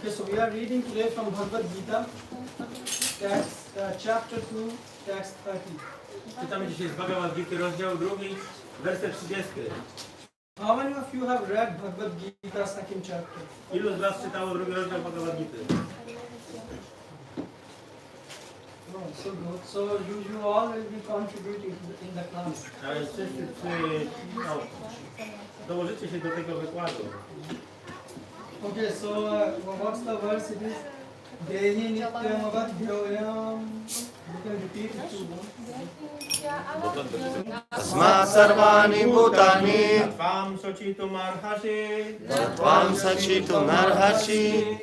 Okay, so we are reading today from Bhagavad-Gita, text, chapter 2, text 30. Czytamy dzisiaj z Bhagavad-Gity, rozdział 2, werset 30. How many of you have read Bhagavad-Gita second chapter? Ilu z Was czytało drugi rozdział Bhagavad-Gity? Oh, so good. So you all will be contributing in the class. A więc wszyscy dołożycie się do tego wykładu. Okay, so what's the verse it is? Dehi nityam avadhyoyam. You can repeat it too. Tasmat sarvani bhutani Tvam sachitum arhasi. Tvam sachitum arhasi.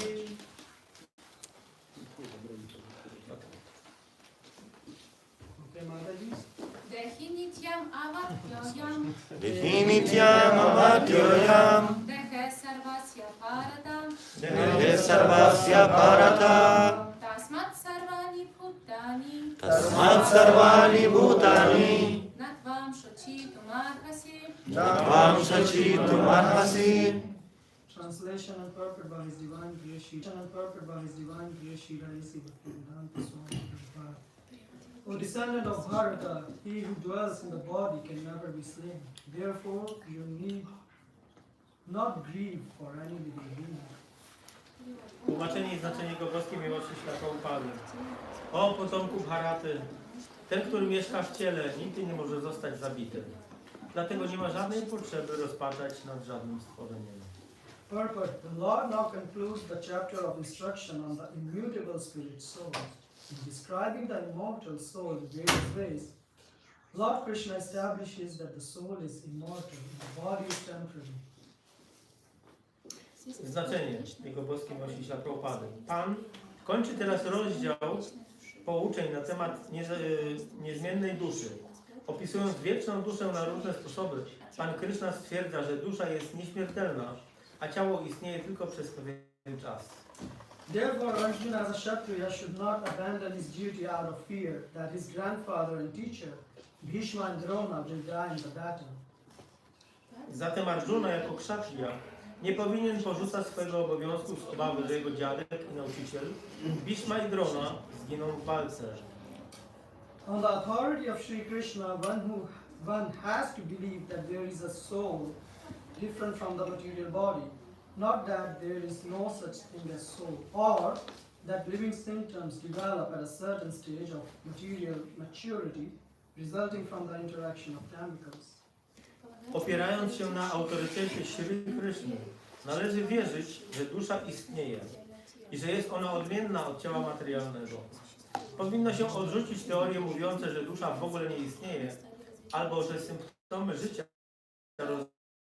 Okay, Mataji. Dehi nityam avadhyoyam. Dehi nityam avadhyoyam. Dehe sarvasya bharatam. Dehe sarvasya bharata. Tasmat sarvani bhutani. Tasmat sarvani bhutani Natvam shochitum arhasi. Tvam sachitum arhasi. Translation and purport by His Divine Grace. And purport by His Divine Grace. Shri Radhisi Bhaktivedanta Swami Prabhupada. O descendant of Bharata, he who dwells in the body can never be slain. Therefore, you need not grieve for any living being. Tłumaczenie i znaczenie jego boskiej miłości światła upady. O potomku Bharaty, ten, który mieszka w ciele, nigdy nie może zostać zabity. Dlatego nie ma żadnej potrzeby rozpaczać nad żadnym stworzeniem. Purport. The Lord now concludes the chapter of instruction on the immutable spirit soul. In describing the immortal soul in various ways, Lord Krishna establishes that the soul is immortal, the body is temporary. Znaczenie jego boskiej miłości światła upady. Pan kończy teraz rozdział pouczeń na temat niezmiennej duszy. Opisując wieczną duszę na różne sposoby, Pan Krishna stwierdza, że dusza jest nieśmiertelna, a ciało istnieje tylko przez pewien czas. Therefore, Arjuna as a Kshatriya should not abandon his duty out of fear that his grandfather and teacher, Bhishma and Drona, will die in the battle. Zatem Arjuna jako kshatriya nie powinien porzucać swojego obowiązku z obawy, że jego dziadek i nauczyciel, Bhishma i Drona, zginą w walce. On the authority of Sri Krishna, one has to believe that there is a soul different from the material body, not that there is no such thing as soul, or that living symptoms develop at a certain stage of material maturity resulting from the interaction of chemicals. Opierając się na autorytecie Shri Krishny, należy wierzyć, że dusza istnieje i że jest ona odmienna od ciała materialnego. Powinno się odrzucić teorie mówiące, że dusza w ogóle nie istnieje, albo że symptomy życia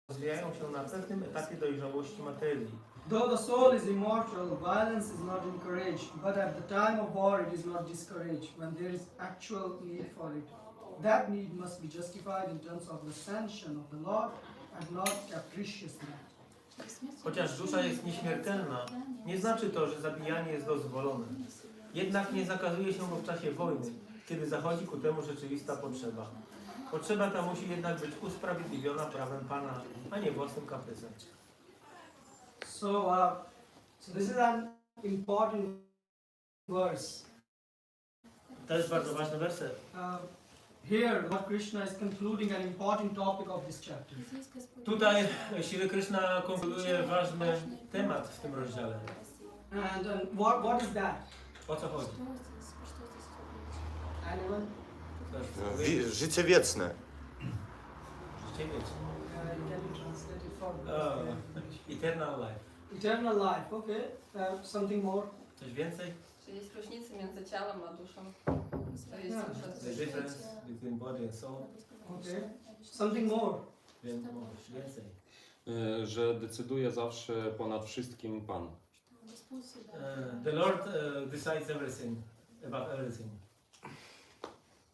rozwijają się na pewnym etapie dojrzałości materii. Though the soul is immortal, violence is not encouraged, but at the time of war it is not discouraged when there is actual need for it. That need must be justified in terms of the sanction of the Lord and not capriciously. Chociaż dusza jest nieśmiertelna, nie znaczy to, że zabijanie jest dozwolone. Jednak nie zakazuje się go w czasie wojny, kiedy zachodzi ku temu rzeczywista potrzeba. Potrzeba ta musi jednak być usprawiedliwiona prawem Pana, a nie własnym kaprysem. So this is an important verse. To jest bardzo ważny werset. Here, Lord Krishna is concluding an important topic of this chapter. Tutaj Shri Krishna konkluduje ważny temat w tym rozdziale. And what is that? O co chodzi? Anyone? Życie wieczne. Życie wieczne. Can you translate it for me? Eternal life. Eternal life, okay. Something more? Coś więcej? Czy jest różnica między ciałem a duszą? To jest Yeah. dusza, The difference between body and soul. Okay. Something more? Więcej. Że decyduje zawsze ponad wszystkim Pan. The Lord decides everything, about everything.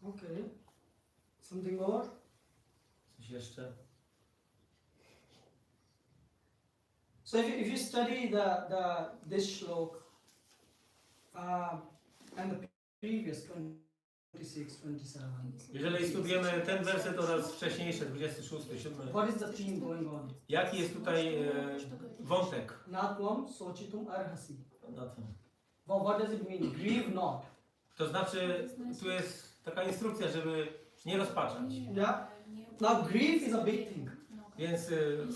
Okay. Something more? Coś jeszcze? So if you study this shlok and the previous 26, 27, Jeżeli studujemy ten werset oraz wcześniejsze, 26, 7, what is the theme going on? jaki jest tutaj wątek? Natvam sochitum arhasi. na tym. Well, what does it mean? Grieve not. To znaczy, tu jest taka instrukcja, żeby nie rozpaczać. Yeah. Now, grief is a big thing. Więc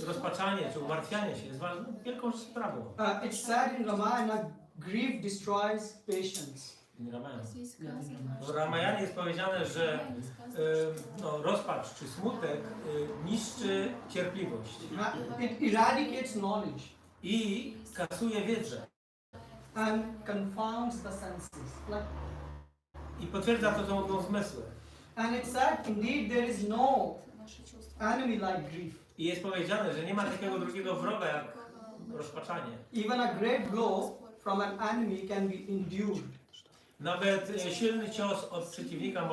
rozpaczanie czy umartwianie się jest wielką sprawą. It's said in Ramayana, grief destroys patience. W Ramayanie jest powiedziane, że rozpacz czy smutek niszczy cierpliwość It eradicates knowledge i kasuje wiedzę. and confounds the senses. I potwierdza to, co mówią zmysły. And it's said, indeed, there is no enemy like grief. I jest powiedziane, że nie ma takiego drugiego wroga jak rozpaczanie. Even a great blow from an enemy can be endured. Nawet silny cios od przeciwnika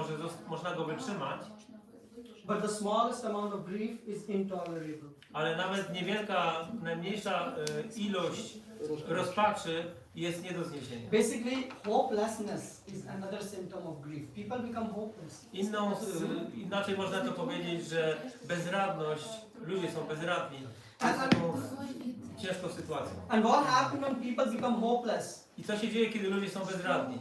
można go wytrzymać, But the smallest amount of grief is intolerable. ale nawet niewielka, najmniejsza ilość rozpaczy jest nie do zniesienia. Basically, hopelessness is another symptom of grief. People become hopeless. Inaczej można to powiedzieć, że bezradność, ludzie są bezradni, And, są taką ciężką sytuacją. and what happens when people become hopeless? I co się dzieje, kiedy ludzie są bezradni?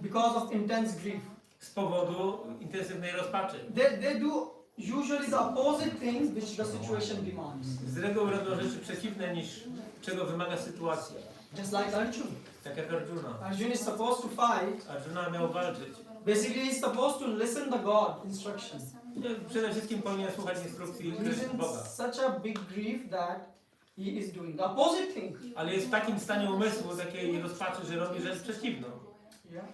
Because of intense grief. Z powodu intensywnej rozpaczy. They do usually the opposite things which the situation demands. Z reguły robią rzeczy przeciwne niż czego wymaga sytuacja. Just like Arjuna. Tak jak Arjuna. Arjuna is supposed to fight. Arjuna miał walczyć. Basically, he's supposed to listen to God instructions. Przede wszystkim powinien słuchać instrukcji He's in Boga. such a big grief that he is doing the opposite thing. Ale jest w takim stanie umysłu, takiej rozpaczy, że robi rzecz przeciwną. Yeah.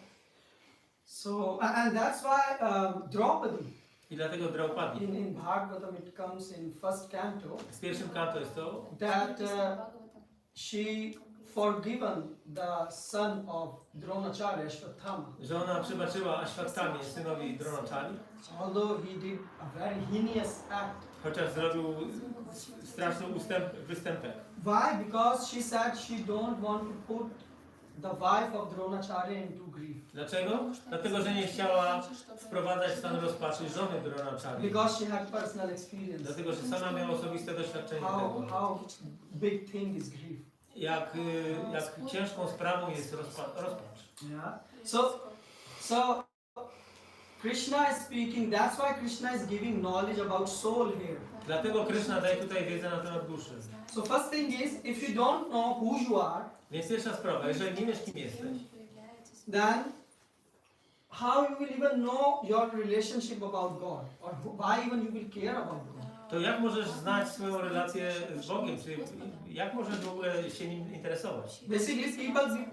So, and that's why Draupadi, I dlatego Draupadi. in Bhagavatam, it comes in first canto, W pierwszym kanto jest to, that she forgiven the son of Dronacharya, Ashwatthama, że ona przebaczyła Ashwatthamie, synowi Dronacharyi, although he did a very heinous act. chociaż zrobił straszny występek. Why? Because she said she don't want to put the wife of Dronacharya into grief. Dlaczego? Dlatego, że nie chciała wprowadzać w stan rozpaczy żony Dronacharyi. Because she had personal experience. Dlatego, że sama miała osobiste doświadczenie tego. How big thing is grief. Jak ciężką sprawą jest rozpacz. Yeah. So Krishna is speaking. That's why Krishna is giving knowledge about soul here. Dlatego Krishna daje tutaj wiedzę na temat duszy. So first thing is, if you don't know who you are, Więc pierwsza sprawa, jeżeli nie wiesz, kim jesteś, then how you will even know your relationship about God, or why even you will care about God. to jak możesz znać swoją relację z Bogiem, czy jak możesz w ogóle się nim interesować? Basically,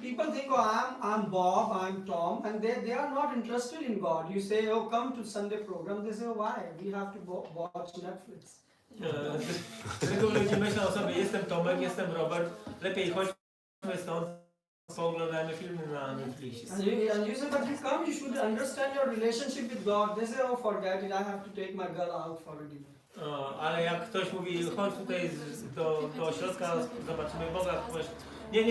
people think, oh, I'm Bob, I'm Tom, and they are not interested in God. You say, oh, come to Sunday program. They say, oh, why? We have to watch Netflix. Z reguły ludzie myślą o sobie, jestem Tomek, jestem Robert, lepiej chodźmy stąd, pooglądajmy filmy na Netflixie. And you say, but you come, you should understand your relationship with God. They say, oh, forget it, I have to take my girl out for a dinner. Ale jak ktoś mówi, chodź tutaj do ośrodka, zobaczymy Boga, powiesz, nie,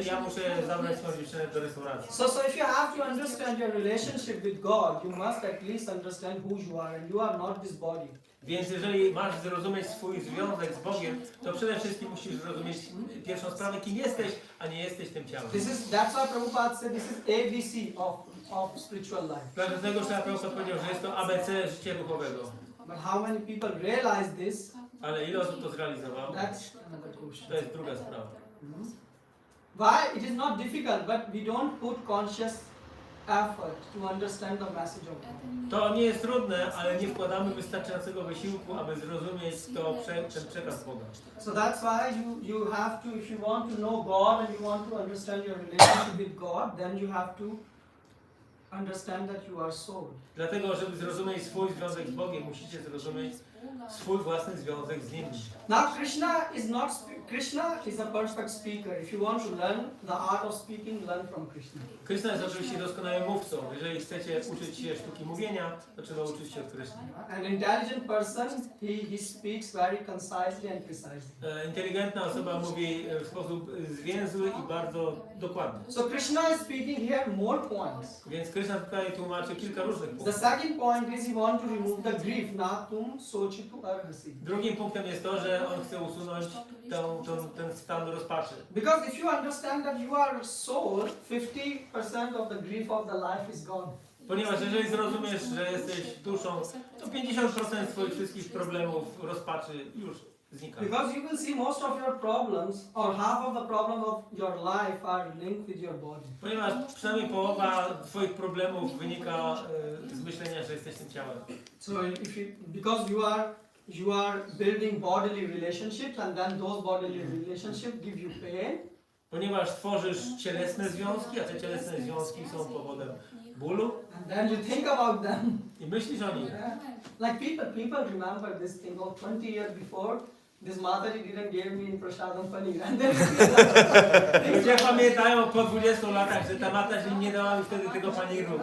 ja muszę zabrać swoją dziewczynę do restauracji. So if you have to understand your relationship with God, you must at least understand who you are, and you are not this body. Więc jeżeli masz zrozumieć swój związek z Bogiem, to przede wszystkim musisz zrozumieć pierwszą sprawę, kim jesteś, a nie jesteś tym ciałem. That's why Prabhupada said this is ABC of spiritual life. Dlatego, że Prabhu powiedział, że jest to ABC życia duchowego. But how many people realize this? Ale ile osób to zrealizowało? That's another question. To jest druga sprawa. Why? It is not difficult, but we don't put conscious effort to understand the message of God. To nie jest trudne, ale nie wkładamy wystarczającego wysiłku, aby zrozumieć ten przekaz Boga. So that's why you have to, if you want to know God and you want to understand your relationship with God, then you have to understand that you are soul. Dlatego, żeby zrozumieć swój związek z Bogiem, musicie zrozumieć swój własny związek z Nim. Now Krishna is a perfect speaker. If you want to learn the art of speaking, learn from Krishna. Krishna jest oczywiście doskonałym mówcą. Jeżeli chcecie uczyć się sztuki mówienia, to trzeba uczyć się od Krishna. An intelligent person, he speaks very concisely and precisely. Inteligentna osoba mówi w sposób zwięzły i bardzo dokładny. So Krishna is speaking here more points. Więc Krishna tutaj tłumaczy kilka różnych The punktów. second point is he want to remove the grief, natum sochitu arhasi. Drugim punktem jest to, że on chce usunąć tą ten stan rozpaczy. Because if you understand that you are soul, 50% of the grief of the life is gone. Ponieważ jeżeli zrozumiesz, że jesteś duszą, to 50% swoich wszystkich problemów, rozpaczy już znika. Because you will see most of your problems, or half of the problem of your life are linked with your body. Ponieważ przynajmniej połowa twoich problemów wynika z myślenia, że jesteś tym ciałem. So because you are building bodily relationships, and then those bodily relationships give you pain. Ponieważ tworzysz cielesne związki, a te cielesne związki są powodem bólu. And then you think about them. I myślisz o nich. Yeah. Like people remember this thing. Oh, 20 years before, this Mataji didn't give me prasadam paneer. And then Ludzie pamiętają po 20 latach, że ta mata się nie dała mi wtedy tego paniru.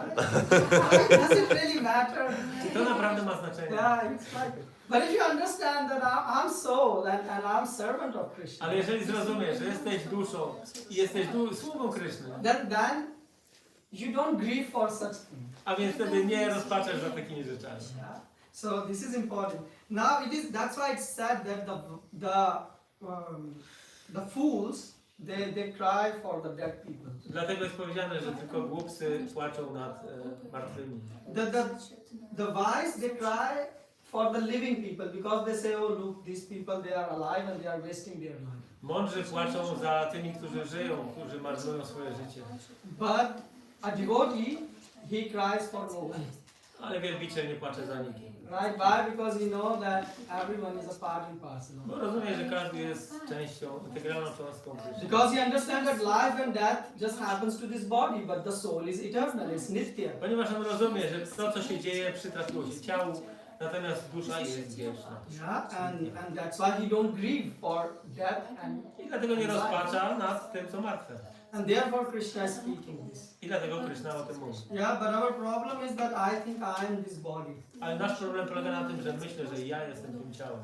does it really matter? Czy to naprawdę ma znaczenie? Yeah, it's like. But if you understand that I'm soul and I'm servant of Krishna, Ale jeżeli zrozumiesz, że jesteś duszą i jesteś sługą Kryszny, then you don't grieve for such things. a więc wtedy nie rozpaczasz za takimi rzeczami. Yeah. So this is important. Now that's why it's said that the fools they cry for the dead people. Dlatego jest powiedziane, że tylko głupcy płaczą nad martwymi. The wise they cry for the living people because they say, oh look, these people they are alive and they are wasting their life. Mądrzy płaczą za tymi, którzy żyją, którzy marnują swoje życie. But a devotee, he cries for no one. Ale wielbiciel nie płacze za nikim. Right? Why? Because he knows that everyone is a part and parcel. Bo rozumie, że każdy jest częścią, integralną cząstką Kryszny. Because he understands that life and death just happens to this body, but the soul is eternal, it's nitya. Ponieważ on rozumie, że to, co się dzieje, przytrafiło się ciału, natomiast dusza jest wieczna. Yeah, and that's why he don't grieve for death I dlatego nie rozpacza nad tym, co martwe. and therefore Krishna is speaking this. I dlatego Kryszna o tym mówi. Yeah, but our problem is that I think I am this body. Ale nasz problem polega na tym, że myślę, że ja jestem tym ciałem.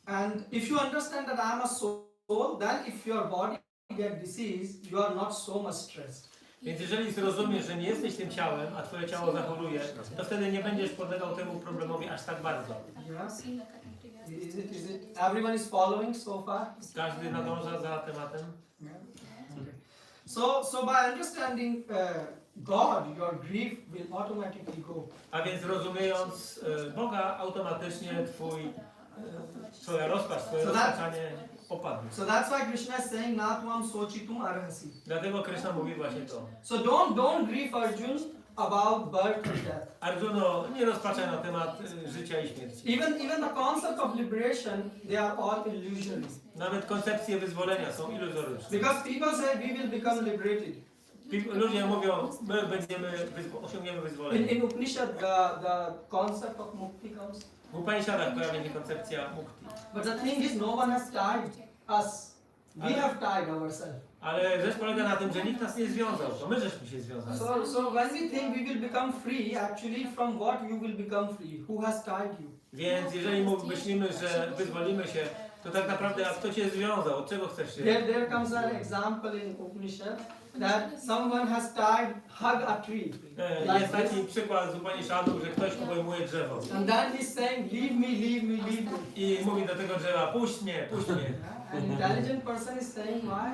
And if you understand that I am a soul, then if your body get diseased, you are not so much stressed. Więc jeżeli zrozumiesz, że nie jesteś tym ciałem, a twoje ciało zachoruje, to wtedy nie będziesz podlegał temu problemowi aż tak bardzo. Yeah. Is it everyone is following so far? Każdy nadąża za tematem. Yeah. Okay. So by understanding God, your grief will automatically go. A więc rozumiejąc Boga, automatycznie twoja rozpacz, twoje rozpaczanie opadnie. So that's why Krishna is saying Natvam Sochitum Arhasi. Dlatego Kryszna mówi właśnie to. So don't grieve, Arjun, about birth and death. Arjuno, nie rozpaczaj na temat życia i śmierci. Even the concept of liberation, they are all illusory. Nawet koncepcje wyzwolenia są iluzoryczne. Because people say we will become liberated. Ludzie mówią, my osiągniemy wyzwolenie. In Upanishad, the concept of mukti comes. W Upanishadach pojawia się koncepcja mukti. But the thing is, no one has tied us. We have tied ourselves. Ale rzecz polega na tym, że nikt nas nie związał, to my żeśmy się związali. So when we think we will become free, actually from what you will become free? Who has tied you? Więc jeżeli myślimy, że wyzwolimy się, to tak naprawdę, a kto cię związał? Od czego chcesz się? There comes an example in Upanishad that someone has tied, hug a tree. Jest taki przykład z Upanishadu, że ktoś obejmuje drzewo. And then he's saying, leave me, leave me, leave me. I mówi do tego drzewa, puść mnie, puść mnie. An intelligent person is saying, why?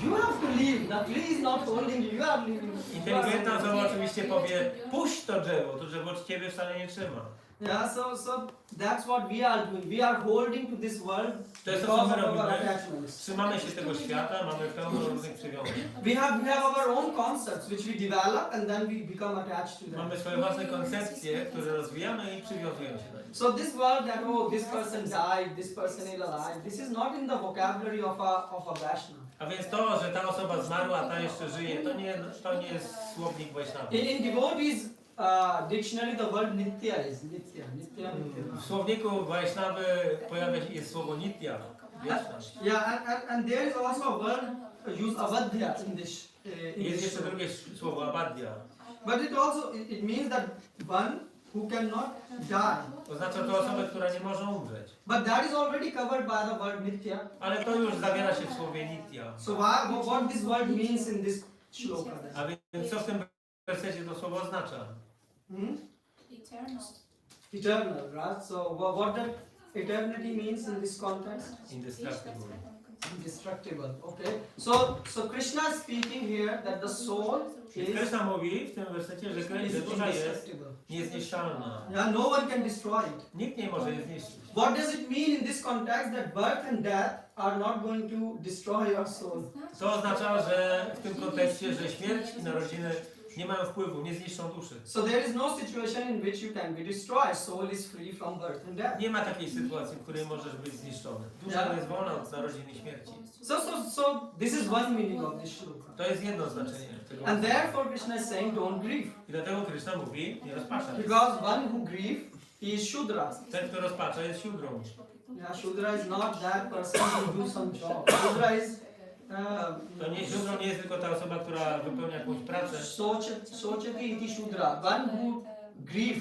You have to leave. The tree is not holding you. You are leaving. Inteligentna osoba oczywiście powie, puść to drzewo ciebie wcale nie trzyma. Yeah, so that's what we are doing. We are holding to this world To jest to, because co of my our robimy. attachments. Trzymamy się tego świata, mamy pełno różnych przywiązań. We have our own concepts which we develop and then we become attached to them. Mamy swoje własne koncepcje, które rozwijamy i przywiązujemy się do nich. So this world that, oh, this person died, this person is alive, this is not in the vocabulary of a Vaishnava. A więc to, że ta osoba zmarła, a ta jeszcze żyje, to nie jest słownik Vaishnava. In devotees dictionary, the word nitya is nitya. W słowniku Vaishnavy jest słowo nitya, wieczność. Yeah, and there is also a word used avadhya in this. Jest jeszcze drugie słowo abadya. But it means that one who cannot die. Oznacza to osobę, która nie może umrzeć. But that is already covered by the word nitya. Ale to już zawiera się w słowie nitya. So what this word means in this shloka? A więc co w tym wersecie to słowo oznacza? Hmm? Eternal. Eternal, right? So what that eternity means in this context? Indestructible. Indestructible. Okay. So Krishna is speaking here that the soul Więc is Krishna mówi w tym wersecie, że dusza jest indestructible. niezniszczalna. Yeah, no one can destroy it. Nikt nie może jej zniszczyć. What does it mean in this context that birth and death are not going to destroy your soul? To oznacza, że w tym kontekście, że śmierć i narodziny nie mają wpływu, nie zniszczą duszy. So there is no situation in which you can be destroyed. Soul is free from birth and death. Nie ma takiej sytuacji, w której możesz być zniszczony. Dusza jest wolna od narodzin i śmierci. So this is one meaning of this shloka. To jest jedno znaczenie tego. And therefore Krishna is saying don't grieve. I dlatego Krishna mówi, nie rozpaczaj. Because one who grieve, he is Shudra. Ten, kto rozpacza, jest siódrą. Yeah, Shudra is not that person who do some job. Shudra is To nie siódrą nie jest tylko ta osoba, która wypełnia jakąś pracę. Sochati iti Shudra. One who grieve.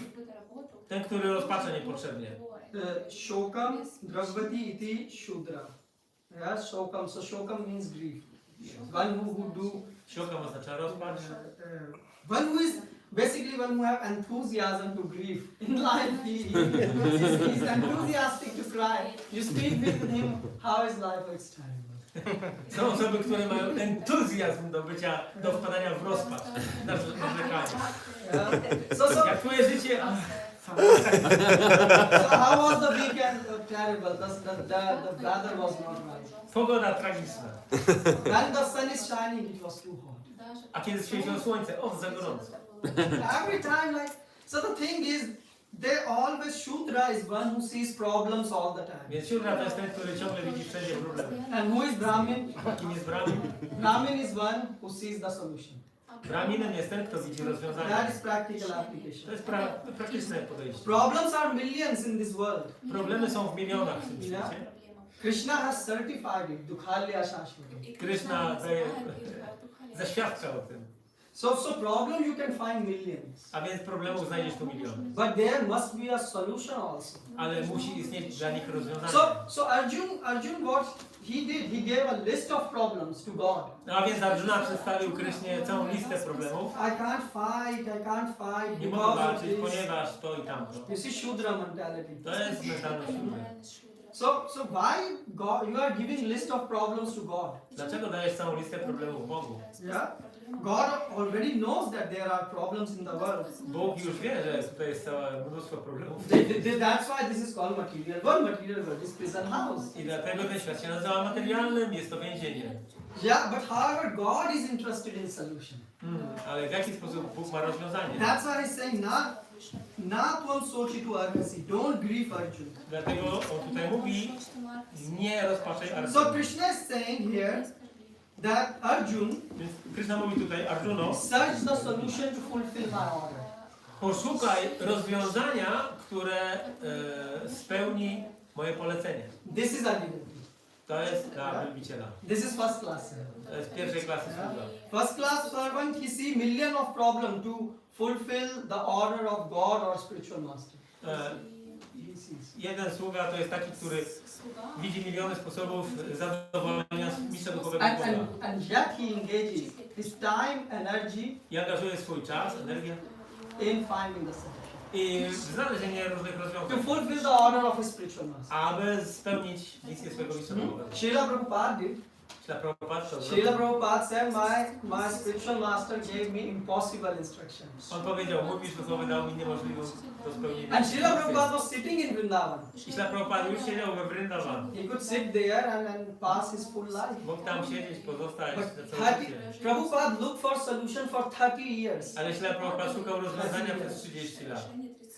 Ten, który rozpacza niepotrzebnie. Shokam dragvati iti Shudra. Yeah, shokam. So shokam means grief. One who do Siokam oznacza rozpacz. one who is basically one who have enthusiasm to grieve in life. He's enthusiastic to cry. You speak with him, how is life? Oh, it's terrible. Są osoby, które mają entuzjazm do wpadania w rozpacz. Narzekanie. So Jak twoje życie... how was the weekend? Oh, terrible. The weather was not right. Pogoda tragiczna. When the sun is shining, it was too hot. A kiedy świeciło słońce, o, za gorąco. Every time, like, so the thing is, they always Shudra is one who sees problems all the time. Więc siódra to jest ten, który ciągle widzi wszędzie problemy. And who is Brahmin? Kim jest Brahmin? Brahmin is one who sees the solution. Brahminem jest ten, kto widzi rozwiązanie. That is practical To application. jest praktyczne podejście. Problems are millions in this world. Problemy są w milionach w tym świecie. Krishna has certified it. Dukhalya Shashvati. Krishna daje, zaświadcza o tym. So problem you can find millions. A więc problemów znajdziesz tu miliony. But there must be a solution also. Ale musi istnieć dla nich rozwiązanie. So Arjun what he did, he gave a list of problems to God. No a więc Arjuna przedstawił Krysznie całą listę problemów. I can't fight Nie mogę because of walczyć, this. ponieważ to i tamto. You see Shudra mentality. To jest mentalność siódmy. So why God, you are giving list of problems to God? Dlaczego dajesz całą listę problemów Bogu? Yeah? God already knows that there are problems in the world. Bóg już wie, że tutaj jest całe mnóstwo problemów. That's why this is called material world. Material world is prison house. I dlatego ten świat się nazywa materialnym, jest to więzienie. Yeah, but however, God is interested in solution. Ale w jaki sposób Bóg ma rozwiązanie? That's why he's saying, na tvam sochi tu arhasi. Don't grieve, Arjun. Dlatego on tutaj mówi, nie rozpaczaj So Arjuna. Krishna is saying here that Arjun, Więc Krishna mówi tutaj, Arjuno, search the solution to fulfill my order. poszukaj rozwiązania, które spełni moje polecenie. This is a divinity. To jest dla wielbiciela. This is first class servant. To jest pierwszej klasy sługa. First class servant, he see million of problem to fulfill the order of God or spiritual master. He sees. Jeden sługa to jest taki, który widzi miliony sposobów zadowolenia mistrza duchowego Boga. And yet he engages his time, energy I angażuje swój czas, energię in finding the solution. i w znalezienie różnych To rozwiązań, fulfill the order of his spiritual master. aby spełnić misję swojego mistrza duchowego. Srila Prabhupada did. Srila Prabhupada said, my spiritual master gave me impossible instructions. On powiedział, mój mistrz duchowy dał mi niemożliwą do spełnienia. And Srila Prabhupada was sitting in Vrindavan. I Śla Prabhupada już siedział we Vrindavan. He could sit there and pass his full life. Mógł tam siedzieć, pozostać But na całe życie. Prabhupada looked for solution for 30 years. Ale Śla Prabhupada szukał rozwiązania przez 30 lat.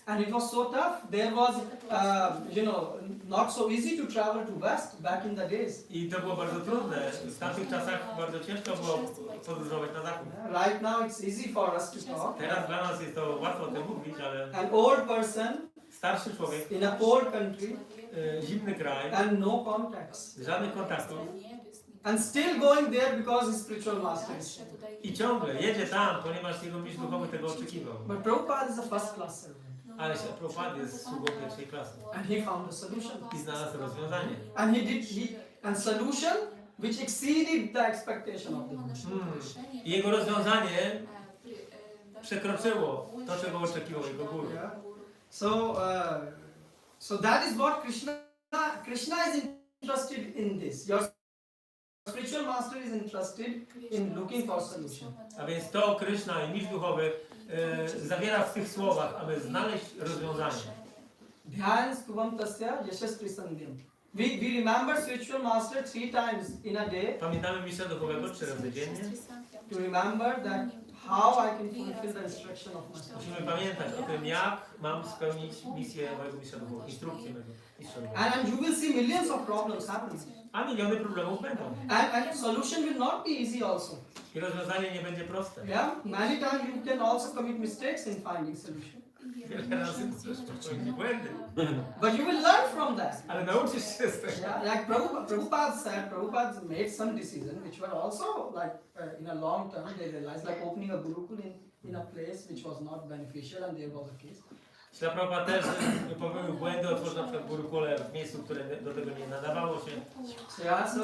And it was so tough. There was, not so easy to travel to West back in the days. I to było bardzo trudne. W tamtych czasach bardzo ciężko było podróżować na zachód. Right now it's easy for us to talk. Teraz dla nas jest to łatwo o tym mówić, ale An old person starszy człowiek, in a cold country zimny kraj, and no contacts. żadnych kontaktów And still going there because his spiritual master is there. i ciągle jedzie tam, ponieważ jego mistrz duchowy tego oczekiwał. But Prabhupada is a first class servant. Ale Śla Prabhupada jest sługą pierwszej klasy And he found a solution. i znalazł rozwiązanie. And and solution which exceeded the expectation of the Lord. I jego rozwiązanie przekroczyło to, czego oczekiwał jego guru. Yeah. So that is what Krishna Krishna is interested in this. Your spiritual master is interested in looking for solution. A więc to Krishna i mistrz duchowy zawiera w tych słowach, aby znaleźć rozwiązanie. Dhyan stubam tasya yashas prisandhyam. We remember spiritual master 3 times in a day Pamiętamy mistrza duchowego 3 razy dziennie. to remember that how I can fulfill the instruction of my master. Musimy pamiętać o tym, jak mam spełnić misję mojego mistrza duchowego, instrukcję mojego mistrza duchowego. And you will see millions of problems happening. A miliony problemów będą. And solution will not be easy also. I rozwiązanie nie będzie proste. Yeah, many times you can also commit mistakes in finding solution. Wiele razy możesz popełnić błędy. But you will learn from that. Ale nauczysz się z tego. Yeah, like Prabhupada said, Prabhupada made some decisions which were also like in a long term they realized, like opening a gurukul in a place which was not beneficial, and there was a case. Śla Prabhupada też popełnił błędy, otworzył na przykład gurukule w miejscu, które do tego nie nadawało się. Yeah,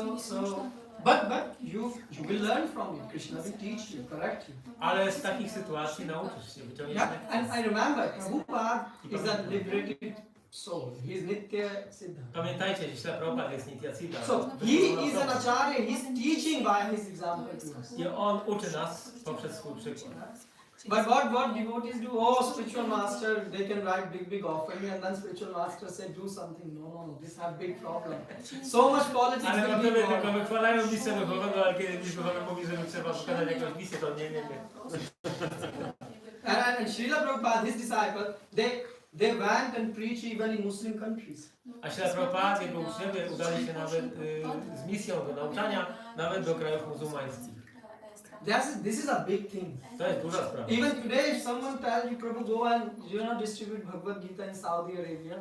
but you will learn from it. Krishna will teach you, correct you. Ale z takich sytuacji nauczysz się, wyciągniesz Yeah, lekcje. and I remember Prabhupada is a liberated soul. He is Nitya Siddha. Pamiętajcie, że Śla Prabhupada jest Nityananda. So he is an acharya. He is teaching by his example to us. I on uczy nas poprzez swój przykład. But what devotees do? Oh, spiritual master, they can write big offering, and then spiritual master say, do something. No, this have big problem. So much politics Ale will potem be tylko involved. wychwalają misję duchowego, ale kiedy mistrz duchowy mówi, że trzeba wykonać jakąś misję, to nie. And Srila Prabhupada, his disciples, they went and preached even in Muslim countries. A Śla Prabhupada, jego uczniowie udali się nawet z misją do nauczania, nawet do krajów muzułmańskich. This is a big thing. To jest duża sprawa. Even today, if someone tells you, Prabhu, go and distribute Bhagavad-Gita in Saudi Arabia,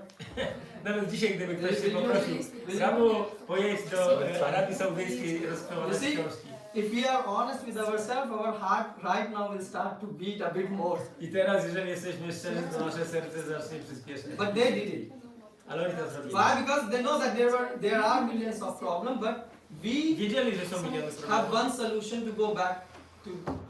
Nawet dzisiaj, gdyby ktoś się poprosił, Prabhu, pojedź do Arabii Saudyjskiej, rozprowadzić książki. if we are honest with ourselves, our heart right now will start to beat a bit more. I teraz, jeżeli jesteśmy szczerzy, to nasze serce zacznie przyspieszyć. But they did it. Ale oni to zrobili. Why? Because they know that there are millions of problems, but we Wiedzieli, że są miliony have problemów. one solution to go back to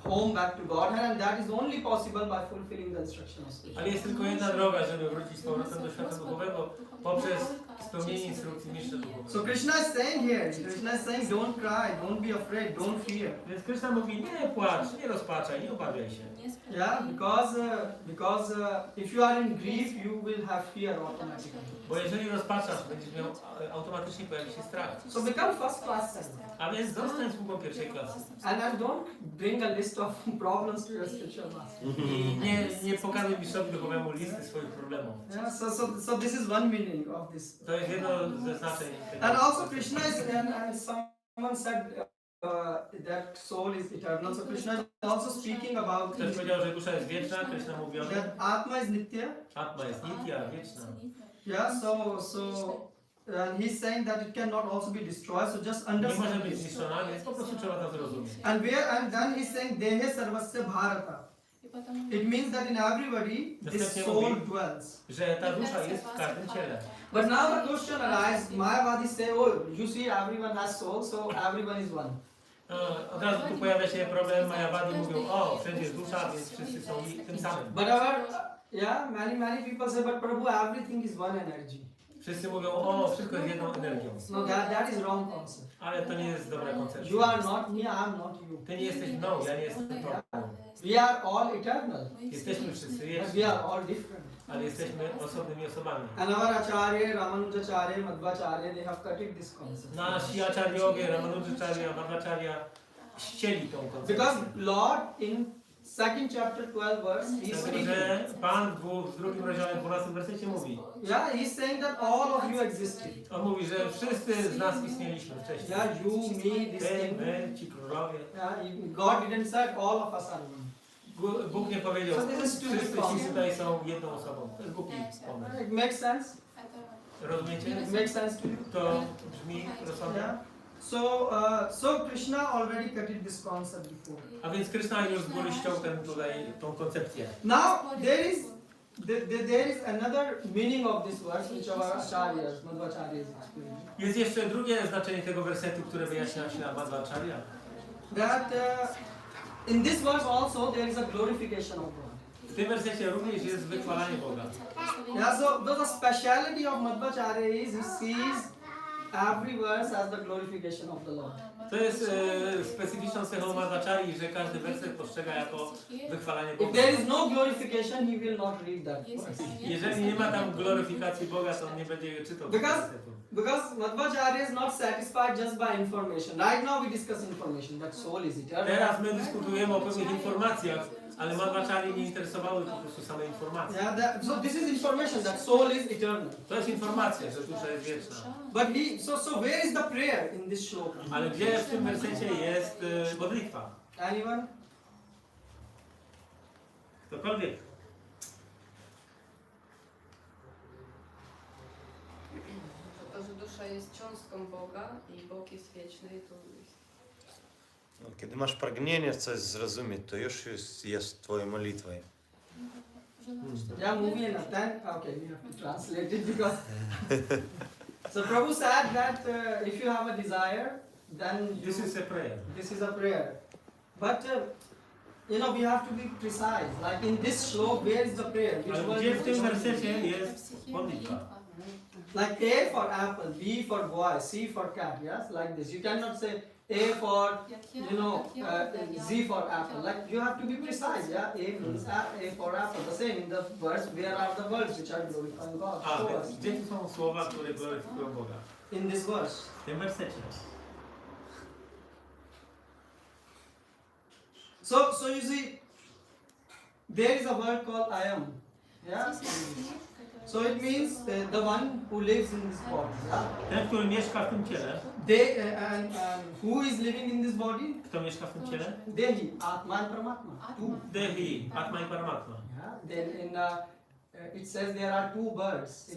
home, back to Godhead, and that is only possible by fulfilling the instruction of Scripture. Ale jest tylko jedna droga, żeby wrócić z powrotem do świata duchowego, poprzez spełnienie instrukcji mistrza duchowego. So Krishna is saying here, Krishna is saying, don't cry, don't be afraid, don't fear. Więc Krishna mówi, nie płacz, nie rozpaczaj, nie obawiaj się. Yeah, because if you are in grief, you will have fear automatically. Bo jeżeli rozpaczasz, będziesz miał, automatycznie pojawi się strach. So become first class citizen. A więc zostań sługą pierwszej klasy. And don't bring a list of problems to your spiritual master. I nie pokazuj mistrzowi duchowemu listy swoich problemów. Yeah, so this is one meaning of this. To jest jedno ze znaczeń tego. And also Krishna is, and someone said that soul is eternal. So Krishna is also speaking about Ktoś powiedział, że dusza jest wieczna, Krishna mówi o tym. that Atma is Nitya. Atma jest nitya, wieczna. Yeah, and he's saying that it cannot also be destroyed. So just Nie może understand być this. zniszczona, więc po prostu trzeba to zrozumieć. And then he's saying Dehe Sarvasya Bharata. It means that in everybody this soul dwells. Że ta dusza jest w każdym ciele. But now the question arises, Mayavadis say, oh, you see everyone has soul, so everyone is one. Od razu tu pojawia się problem, Mayavadi mówią, o, wszędzie jest dusza, więc wszyscy są tym samym. But many people say, but Prabhu, everything is one energy. Wszyscy mówią, o, wszystko jest jedną energią. No, that is wrong concept. Ale to nie jest dobra koncepcja. You are not me, I am not you. Ty nie jesteś mną, ja nie jestem tobą. We are all eternal, Jesteśmy wszyscy but wieczni, we are all different. ale jesteśmy osobnymi osobami. And our Acharya, Ramanujacharya, Madhvacharya, they have cut this concept. Nasi acharyowie, Ramanujacharya, Madhvacharya ścieli tą koncepcję. Because Lord in 2nd chapter 12 verse, he's Dlatego, speaking. że Pan w drugim rozdziale 12 wersecie mówi. Yeah, he's saying that all of you existed. On mówi, że wszyscy z nas istnieliśmy wcześniej. Yeah, you, me, this Ty, thing. my, ci królowie. Yeah, God didn't say all of us are one. Bóg nie powiedział, wszyscy ci tutaj są jedną osobą. To jest głupi pomysł. It makes sense? Rozumiecie? It makes sense to you? To brzmi rozsądnie. Yeah. So Krishna already cut this concept before. A więc Krishna już z góry ściął tą koncepcję. Now there is another meaning of this verse which our acharyas, Madhvacharyas explain. Jest jeszcze drugie znaczenie tego wersetu, które wyjaśnia się Madhvacharya. That in this verse also there is a glorification of God. W W tym wersecie również jest wychwalanie Boga. Yeah, so the speciality of Madhvacharya is he sees every verse as the glorification of the Lord. To jest specyficzną cechą Madhvacharyi, że każdy werset postrzega jako wychwalanie If Boga. there is no glorification, he will not read that verse. Jeżeli nie ma tam gloryfikacji Boga, to on nie będzie czytał tego wersetu. Because Madhvacharya is not satisfied just by information. Right now we discuss information, that soul is eternal. Teraz my dyskutujemy o pewnych informacjach, ale Madhvacharyi nie interesowały po prostu same informacje. Yeah, so this is information that soul is eternal. To jest informacja, że dusza jest wieczna. But so where is the prayer in this shloka? Ale gdzie w tym wersecie jest modlitwa? Anyone? Ktokolwiek. To, że dusza jest cząstką Boga i Bóg jest wieczny, to jest... No, kiedy masz pragnienie coś zrozumieć, to już jest twoją modlitwą. Yeah, movie and then okay, we have to translate it because. So Prabhu said that if you have a desire, then This is a prayer. this is a prayer. But you know we have to be precise. Like in this shlok, where is the prayer? Which Ale word gdzie is w tym it? wersecie jest modlitwa? Like A for apple, B for boy, C for cat. Yes, like this. You cannot say A for Z for apple. Like you have to be precise. Yeah, A means A for apple. The same in the verse. Where are the words which are glorifying God? A, Show więc us. gdzie tu są słowa, które gloryfikują Boga? In this verse. W tym wersecie. So you see, there is a word called I am. Yeah. So it means the one who lives in this body. Yeah. Ten, który mieszka w tym ciele. They and who is living in this body? Kto mieszka w tym ciele? Dehi, Atma and Paramatma. Two. Dehi, Atma i Paramatma. Yeah. Then in it says there are two birds.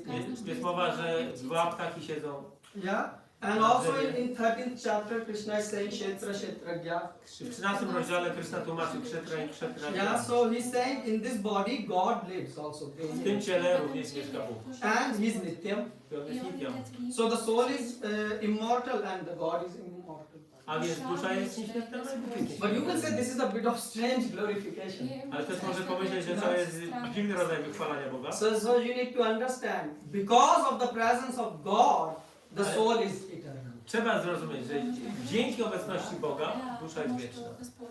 Jest mowa, że dwa ptaki siedzą. Yeah. And also in 13th chapter, Krishna is saying Kshetra Kshetragya. W 13 rozdziale Krishna tłumaczy kshetra i kshetra. Yeah. So he's saying in this body God lives also. W tym ciele również mieszka Bóg. And he's Nityam. I on jest Nityam. So the soul is immortal and the God is immortal. A więc dusza jest nieśmiertelna i Bóg jest But you will nieśmiertelny. say this is a bit of strange glorification. Ale też może pomyśleć, że to jest dziwny rodzaj wychwalania Boga. So you need to understand, because of the presence of God, the soul is eternal. Trzeba zrozumieć, że dzięki obecności Boga dusza jest wieczna.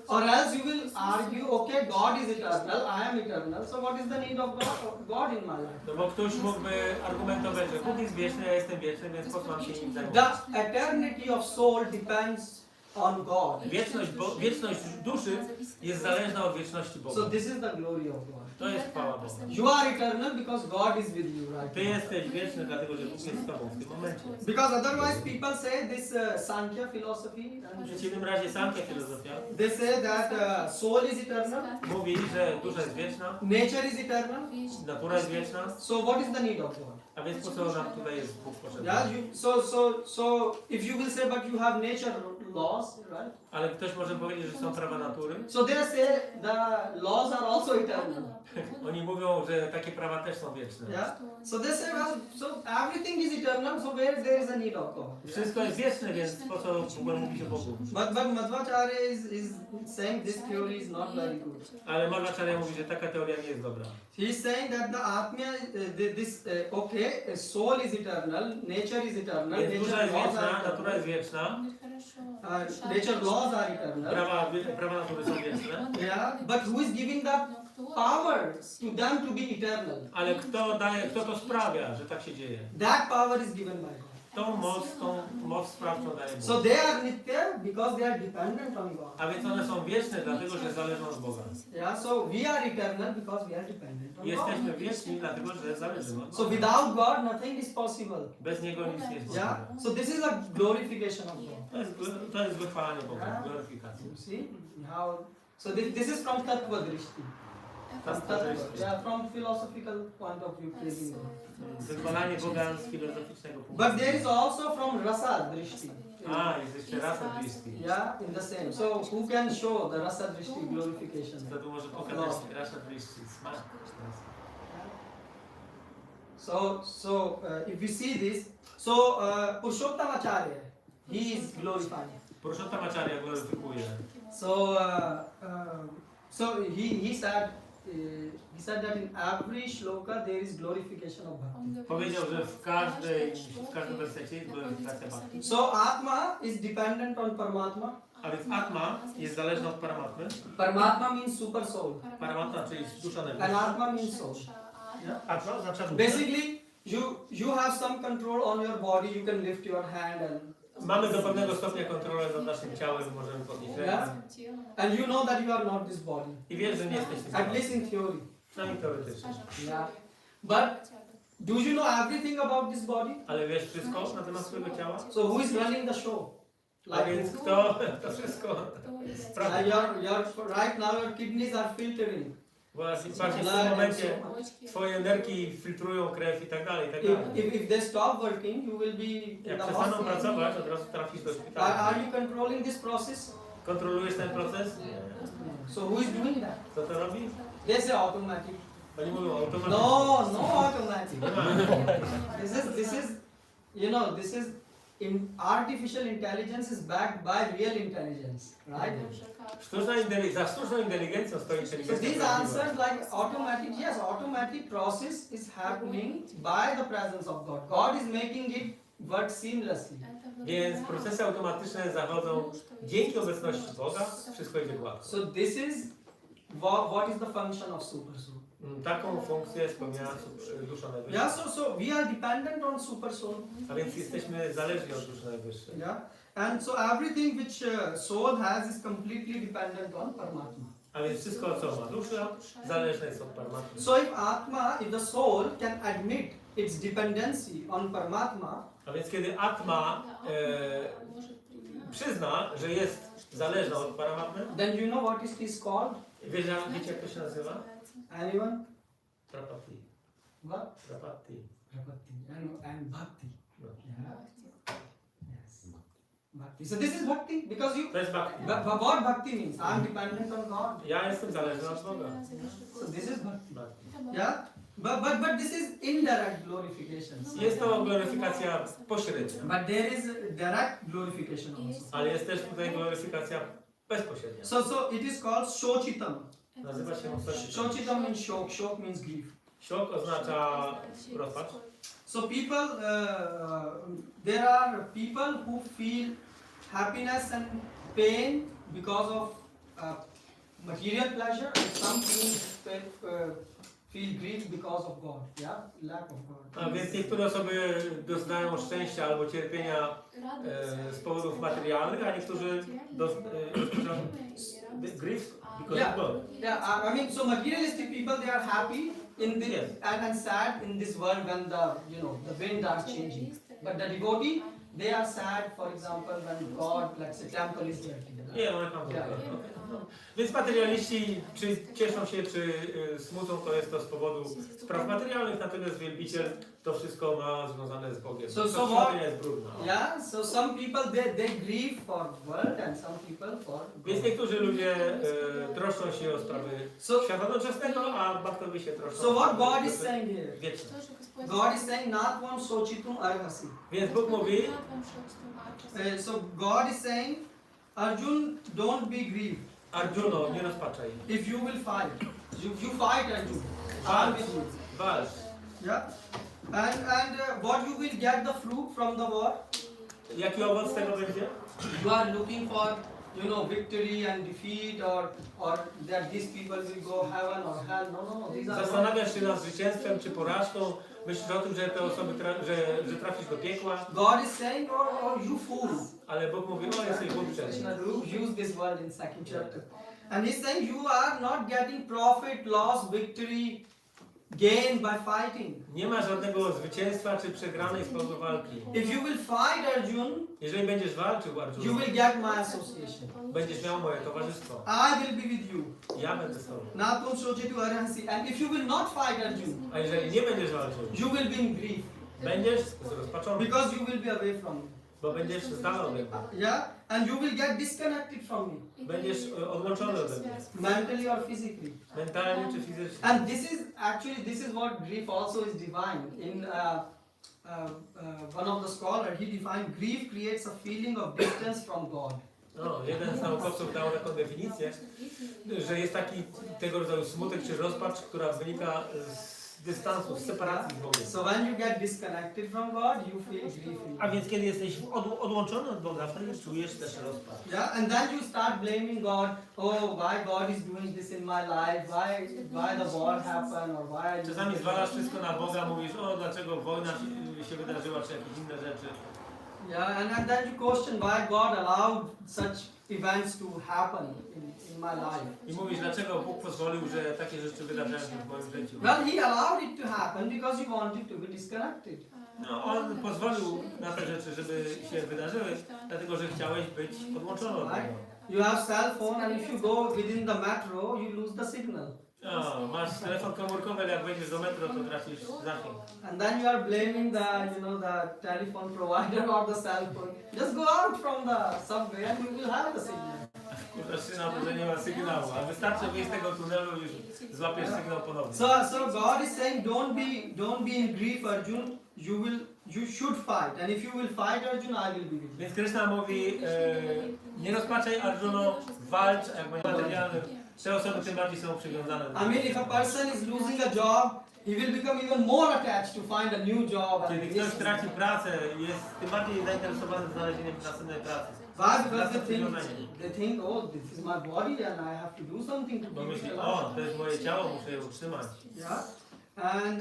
Or else you will argue, okay, God is eternal, I am eternal, so what is the need of God in my life? No bo ktoś mógłby argumentować, że Bóg jest wieczny, ja jestem wieczny, więc po co mam się nim zajmować? The eternity of soul depends on God. Wieczność duszy jest zależna od wieczności Boga. So this is the glory of God. To jest chwała Boga. You are eternal because God is with you, right? Ty jesteś wieczny, dlatego że Bóg jest z tobą w tym momencie. Because otherwise people say this Sankhya philosophy, W przeciwnym razie Sankhya filozofia they say that soul is eternal, mówi, że dusza jest wieczna, nature is eternal, natura jest wieczna, so what is the need of God? a więc po co nam tutaj jest Bóg potrzebny? Yeah, so if you will say but you have nature laws, right? Ale ktoś może powiedzieć, że są prawa natury. So they say the laws are also eternal. Oni mówią, że takie prawa też są wieczne. Yeah. So they say well, so everything is eternal, so where there is a need of God? Wszystko jest wieczne, więc po co w ogóle mówić o Bogu? But Madhvacharya is saying this theory is not very good. Ale Madhvacharya mówi, że taka teoria nie jest dobra. He is saying that the Atma, soul is eternal, nature is eternal, Więc dusza nature jest laws wieczna, are natura jest wieczna, nature laws are eternal. prawa natury są wieczne. Yeah, but who is giving that power to them to be eternal? Ale kto to sprawia, że tak się dzieje? That power is given by God. Tą moc sprawczą daje So Bóg. they are nitya because they are dependent on God. A więc one są wieczne, dlatego że zależą od Boga. Yeah, so we are eternal because we are dependent on God. Jesteśmy wieczni, dlatego że zależymy od So Boga. without God, nothing is possible. Bez Niego nic nie jest Yeah. możliwe. So this is a glorification of God. To jest wychwalanie Boga, gloryfikacja. You see how? So this is from Tattva Drishti. Yeah, from philosophical point of view, praising God. Wychwalanie Boga z filozoficznego punktu. But there is also from Rasa Drishti. A, jest jeszcze rasa bliski. Yeah, in the same. So who can show the Rasa Drishti glorification? To tu może pokazać rasa bliski. Smash. So if you see this, so Purushottamacharya, he is glorifying. Purushottamacharya gloryfikuje. So he said he said that in every shloka there is glorification of bhakti. Powiedział, że w każdym wersecie jest gloryfikacja bhakti. So Atma is dependent on Paramatma. A więc Atma jest zależna od Paramatmy. Paramatma means super soul. Paramatma, czyli dusza And najwyższa. Atma means soul. Yeah. Atma oznacza duszę. Basically, you have some control on your body. You can lift your hand Mamy do pewnego stopnia kontrolę nad naszym ciałem, możemy podnieść ręce. and you know that you are not this body. I wiesz, że nie jesteś tym At ciałem. least in theory. Przynajmniej teoretycznie. Yeah. But do you know everything about this body? Ale wiesz wszystko na temat swojego ciała? So who is running the show? A więc kto to wszystko sprawdza? Right now your kidneys are filtering. Właśnie w tym momencie twoje nerki filtrują krew i tak dalej, i tak dalej. If they stop working, you will be in Jak the przestaną hospital. pracować, od razu trafisz do Are szpitala. you controlling this process? Kontrolujesz ten proces? So who is doing that? Kto to robi? They say automatic. Oni mówią automatycznie. No automatic. Nie ma. This is, you know, this is artificial intelligence is backed by real intelligence, right? Za sztuczną inteligencją stoi So inteligencja these prawdziwa. answers like automatic process is happening by the presence of God. God is making it work seamlessly. Więc procesy automatyczne zachodzą dzięki obecności Boga, wszystko idzie gładko. So this is what is the function of super soul. Taką funkcję spełnia dusza najwyższa. Yeah, so we are dependent on super soul. A więc jesteśmy zależni od duszy najwyższej. Yeah, and so everything which soul has is completely dependent on Paramatma. A więc wszystko, co ma dusza, zależne jest od Paramatmy. So if the soul can admit its dependency on Paramatma, A więc kiedy Atma przyzna, że jest zależna od Paramatmy, then you know what is this called? wiecie jak to się nazywa? Anyone? Trapati. What? Trapati. And bhakti. No. Yeah. Yes. Bhakti. So this is bhakti because you. To jest bhakti. What bhakti means? I am dependent on God. Ja jestem zależny od Boga. So this is bhakti. Bhakti. Yeah. But this is indirect glorification. Jest to gloryfikacja pośrednia, But there is direct glorification also. ale jest też tutaj gloryfikacja bezpośrednia. So it is called shochitam. Nazywa się mocności. Shochitam means shock. Shock means grief. Siok oznacza rozpacz. So people, there are people who feel happiness and pain because of material pleasure, and some feel grief because of God. Yeah, lack of God. A więc niektóre osoby doznają szczęścia albo cierpienia z powodów materialnych, a niektórzy rozpoczynają grief because of God. Yeah. I mean, so materialistic people, they are happy in this Yes. and sad in this world when the wind are changing. But the devotee, they are sad, for example, when God, like say, temple is dirty. Nie, one tam Więc materialiści, czy cieszą się, czy smucą, to jest to z powodu spraw materialnych, natomiast wielbiciel to wszystko ma związane z Bogiem. So To what? świątynia jest brudna. Yeah, so some people they grieve for world and some people for Więc God. niektórzy ludzie troszczą się o sprawy świata doczesnego, a bhaktowie się troszczą So o what sprawy God is saying here? wieczne. God is saying natvam sochitum arhasi. Więc Bóg mówi, So God is saying, Arjun, don't be grieved. Arjuno, nie rozpaczaj. If you will fight, you fight Arjun. I'm with you. Walcz. Yeah. And what you will get the fruit from the war? Jaki owoc z tego będzie? You are looking for, victory and defeat, or that these people will go heaven or hell. No. These are Zastanawiasz się nad zwycięstwem czy porażką? Myślisz o tym, że te osoby że trafisz do piekła? God is saying, you fool. Ale Bóg mówi, o jesteś głupczem. Krishna used this word in second chapter. And he's saying you are not getting profit, loss, victory, gain by fighting. Nie ma żadnego zwycięstwa czy przegranej z powodu walki. If you will fight Arjun, Jeżeli będziesz walczył, you Arjuna, will get my association. będziesz miał moje towarzystwo. I will be with you. Ja będę z tobą. Natum sochitu arhansi. And if you will not fight Arjun, A jeżeli nie będziesz walczył, you will be in grief będziesz zrozpaczony, because you will be away from me. bo będziesz z dala ode mnie. Yeah, and you will get disconnected from me, Będziesz odłączony ode mnie. mentally or physically. Mentalnie czy fizycznie. And this is what grief also is divine. In one of the scholars, he defined grief creates a feeling of distance from God. No, jeden z naukowców dał taką definicję, że jest taki tego rodzaju smutek czy rozpacz, która wynika z dystansu, z separacji z Bogiem. So when you get disconnected from God, you feel grief. A więc kiedy jesteś odłączony od Boga, wtedy czujesz też rozpacz. Yeah, and then you start blaming God. Oh, why God is doing this in my life? Why the war happened, or why? Czasami zwalasz wszystko na Boga, mówisz, o dlaczego wojna się wydarzyła, czy jakieś inne rzeczy. Yeah, and then you question why God allowed such events to happen in my life. I mówisz, dlaczego Bóg pozwolił, że takie rzeczy wydarzają się w moim życiu. Well, He allowed it to happen because He wanted to be disconnected. No, On pozwolił na te rzeczy, żeby się wydarzyły, dlatego że chciałeś być odłączony od Right? Niego. You have cell phone, and if you go within the metro, you lose the signal. No, masz telefon komórkowy, ale jak wejdziesz do metro, to tracisz zasięg. And then you are blaming the telephone provider or the cell phone. Just go out from the subway and you will have the signal. Kurczę się na to, że nie ma sygnału, a wystarczy wyjść z tego tunelu i już złapiesz sygnał ponownie. So God is saying, don't be in grief, Arjun. You should fight, and if you will fight, Arjun, I will be with you. Więc Krishna mówi, nie rozpaczaj Arjuno, walcz, jak będzie materialnym. Te osoby tym bardziej są przywiązane do I mean, if a person is losing a job, he will become even more attached to find a new job. Kiedy ktoś traci pracę, jest tym bardziej zainteresowany znalezieniem następnej pracy. Why? Because they think, oh, this is my body and I have to do something to Bo keep it myśli, alive. o, to jest moje ciało, muszę je utrzymać. Yeah, and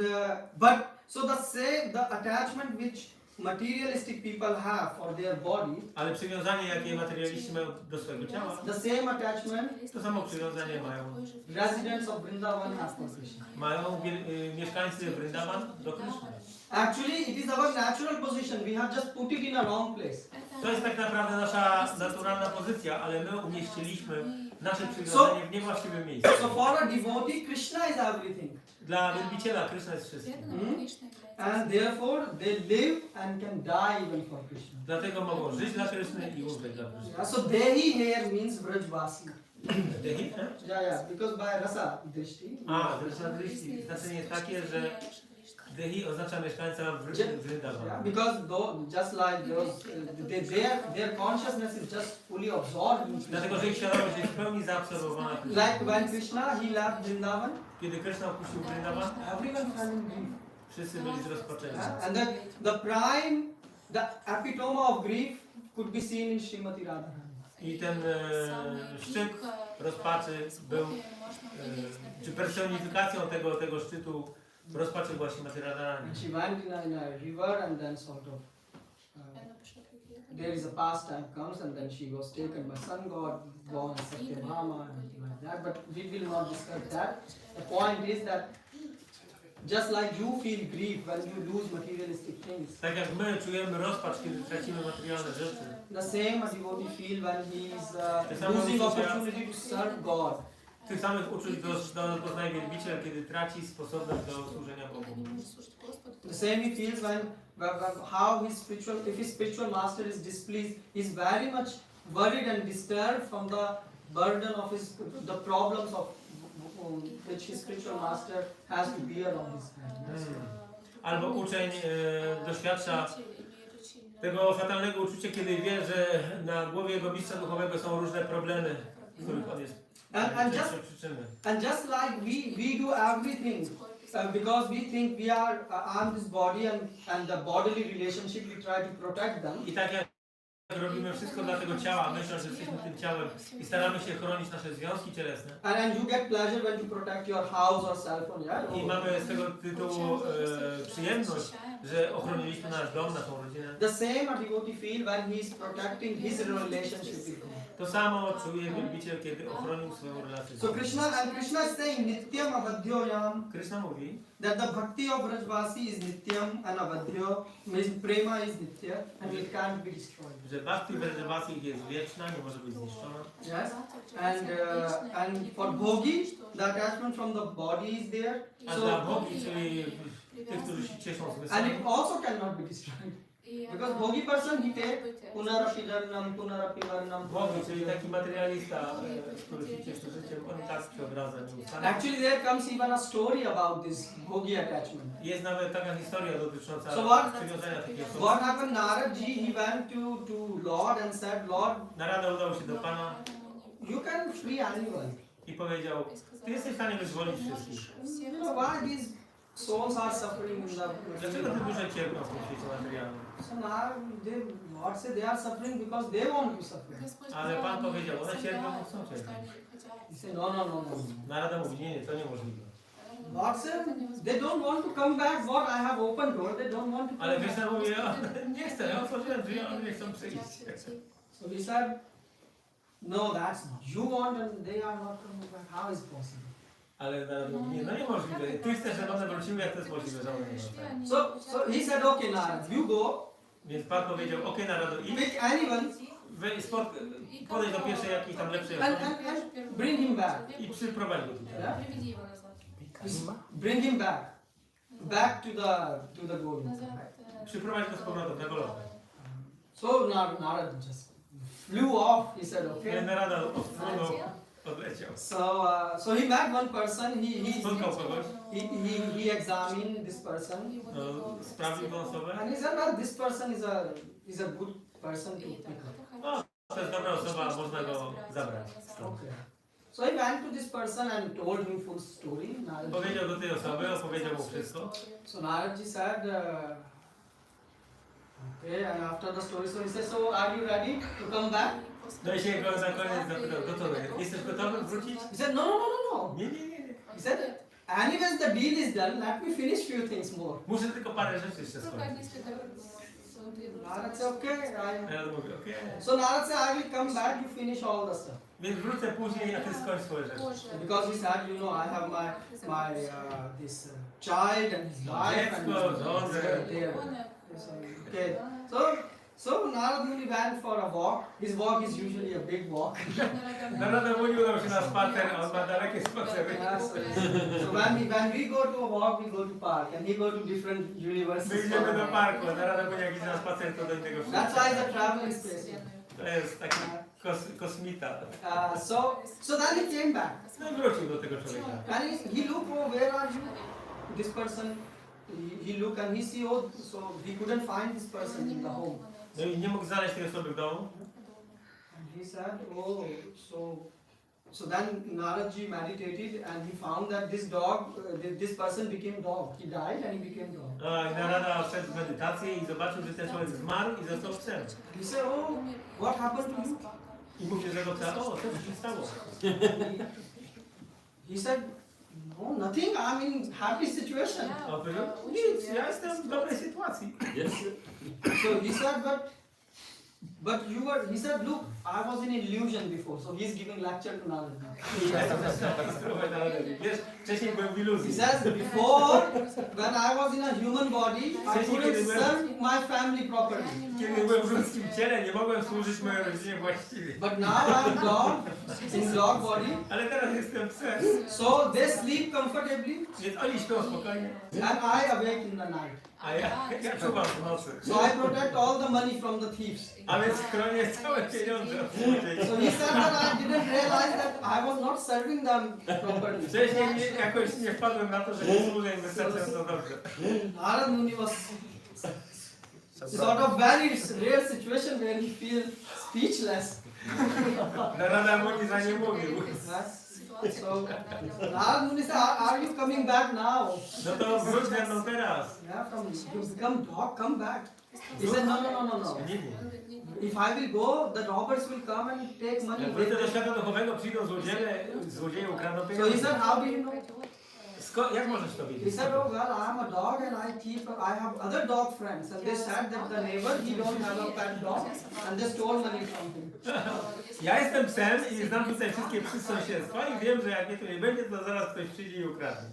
but so the attachment which materialistic people have for their body, Ale przywiązanie, jakie materialiści mają do swojego ciała, the same attachment to samo przywiązanie mają residents of Vrindavan have for Krishna. mieszkańcy Vrindavan do Krishna. Actually, it is our natural position. We have just put it in a wrong place. To jest tak naprawdę nasza naturalna pozycja, ale my umieściliśmy nasze przywiązanie w niewłaściwym miejscu. So for a devotee, Krishna is everything. Dla wielbiciela Krishna jest wszystkim. And therefore, they live and can die even for Krishna. Dlatego mogą żyć dla Krishny i umrzeć dla Krishny. Yeah, so Dehi here means Vrajvasi. Dehi, Yeah, because by rasa drishti. A, znaczenie jest takie, że Dehi oznacza mieszkańca Vrindavan. Yeah, because just like those, their consciousness is just fully absorbed in Dlatego, że Krishna. ich świadomość jest w pełni zaabsorbowana Krishną. Like when Krishna he left Vrindavan, Kiedy Krishna opuścił Vrindavan, everyone fell in grief. wszyscy byli zrozpaczeni. Yeah? And the epitome of grief could be seen in Srimati Radharani. I ten szczyt rozpaczy był, czy personifikacją tego szczytu rozpaczy właśnie Radharani. And she went in a river and then sort of there is a pastime comes and then she was taken by sun god, born Satyabhama and like that. But we will not discuss that. The point is that just like you feel grief when you lose materialistic things, Tak jak my czujemy rozpacz, kiedy tracimy materialne rzeczy. the same a devotee feel when he is losing opportunity to serve God. Tych samych uczuć doznaje wielbiciel, kiedy traci sposobność do służenia Bogu. The same he feels when how if his spiritual master is displeased, he's very much worried and disturbed from the burden of the problems of which his spiritual master has to bear on his head. Albo uczeń doświadcza tego fatalnego uczucia, kiedy wie, że na głowie jego mistrza duchowego są różne problemy, których on jest częścią przyczyny. And just like we do everything because we think we are on this body and the bodily relationship, we try to protect them. I tak jak robimy wszystko dla tego ciała, myśląc, że jesteśmy tym ciałem i staramy się chronić nasze związki cielesne. And you get pleasure when you protect your house or cell phone, yeah? I mamy z tego tytułu przyjemność, że ochroniliśmy nasz dom, naszą rodzinę. The same a devotee feel when he is protecting his relationship with God. To samo czuje wielbiciel, kiedy ochronił swoją relację z So Bogiem. Krishna is saying Nityam Avadhyoyam, Krishna mówi, that the bhakti of Vrajvasi is Nityam and Avadhyo, means prema is Nitya and it can't be destroyed. że bhakti Vrajvasi jest wieczna, nie może być zniszczona. Yes, and for bhogi, the attachment from the body is there. A dla bogi, czyli tych, którzy się cieszą And zmysłami, it also cannot be destroyed. Because bhogi person, he take punarapi dharnam, punarapi varnam. Bogi, czyli taki materialista, który się cieszy życiem, on tak się obraza nieustannie. Actually, there comes even a story about this bhogi attachment. Jest nawet taka historia dotycząca So what- przywiązania takiej osoby. What happened, Naradji, he went to Lord and said, Lord, Narada udał się do Pana you can free anyone. i powiedział, Ty jesteś w stanie wyzwolić wszystkich. You know why these souls are suffering in the... Dlaczego te dusze cierpią w tym świecie materialnym? So now, Lord said they are suffering because they want to suffer. Ale Pan powiedział, one cierpią, bo chcą cierpieć. He said, no, no, no, no. Narada mówi, nie, to niemożliwe. Lord said, they don't want to come back. What I have opened door, they don't want to come Ale back. Krishna mówi, nie chcę, ja otworzyłem drzwi, one nie chcą przyjść. So he said, no, that's you want and they are not coming back. How is possible? Ale Narada mówi, nie, no niemożliwe. Ty chcesz, żeby one wróciły, jak to jest możliwe, że one nie wracają. So he said, okay, Narad, you go, Więc Pan powiedział, okej, Narado, idź, pick anyone podejdź do pierwszej jakiejś tam lepszej and, osoby and bring him back. i przyprowadź go tutaj. Yeah? Bring him back. Back to the goal. Przyprowadź go z powrotem na Golotę. So Narad just flew off. He said, Ale okay. Narada odfrunął, odleciał. So he met one person. Spotkał kogoś, He examined this person, no, sprawdził tą osobę. and he said, well, this person is a good person to pick up. O, to jest dobra osoba, można go zabrać stąd. Okay. So he went to this person and told him full story. Naradji. Powiedział do tej osoby, opowiedział mu wszystko. So Naradji said, okay, and after the story, so he said, so are you ready to come back? No i się go na koniec zapytał, gotowy, jesteś gotowy wrócić? He said, no, no, no, no, no. Nie, nie, nie, nie. He said, anyways, the deal is done. Let me finish few things more. Muszę tylko parę rzeczy jeszcze skończyć. Narad said, okay. Narada mówi, okej. So Narad said, I will come back. You finish all the stuff. Więc wrócę później, a ty skończ swoje rzeczy. Because he said, you know, I have my this child and his wife and there. Okay. So Narad Muni went for a walk. His walk is usually a big walk. Narada Muni udał się na spacer, a on ma dalekie spacery. So when we go to a walk, we go to park, and he go to different My universities. idziemy do parku, a Narada Muni jak idzie na spacer, to do innego That's wszystkiego. why the traveling space. To jest taki kosmita. So then he came back. No i wrócił do tego człowieka. And he looked, oh, where are you? This person, he looked and he see, oh, so he couldn't find this person in the home. No i nie mógł znaleźć tej osoby w domu. And he said, oh, so then Naradji meditated and he found that this dog, this person became dog. He died and he became dog. No i Narada wszedł w medytację i zobaczył, że ten człowiek zmarł i został psem. He said, oh, what happened to you? I mówi do tego psa, o, co ci się stało? He said, no, nothing, I'm in happy situation. A on powiedział, nic, ja jestem w dobrej sytuacji. So he said, but you were, he said, look, I was in illusion before. So he's giving lecture to Narada. Wiesz, wcześniej byłem w iluzji. He says, before, when I was in a human body, I couldn't serve my family properly. Kiedy byłem w ludzkim ciele, nie mogłem służyć mojej rodzinie właściwie. But now I'm dog, in dog body. Ale teraz jestem psem. So they sleep comfortably Więc oni śpią spokojnie. and I awake in the night. A ja czuwam w nocy. So I protect all the money from the thieves. A więc chronię całe pieniądze od złodziei. So he said that I didn't realize that I was not serving them properly. Wcześniej jakoś nie wpadłem na to, że nie służę im wystarczająco dobrze. Narad Muni was sort of very rare situation where he feels speechless. Narada Muni za nie mówił. So Narad Muni said, are you coming back now? No to wróć ze mną teraz. Yeah, you become dog, come back. He said, no, no, no, no, no. Nie, nie. If I will go, the robbers will come and take money. Jak wrócę do świata duchowego, przyjdą złodzieje ukradną So he pieniądze. said, how do you know? Jak możesz to He wiedzieć? said, oh well, I'm a dog and I have other dog friends, and they said that the neighbor, he don't have a pet dog, and they stole money from him. Ja jestem psem i znam tutaj wszystkie psy z sąsiedztwa i wiem, że jak mnie tu nie będzie, to zaraz ktoś przyjdzie i ukradnie.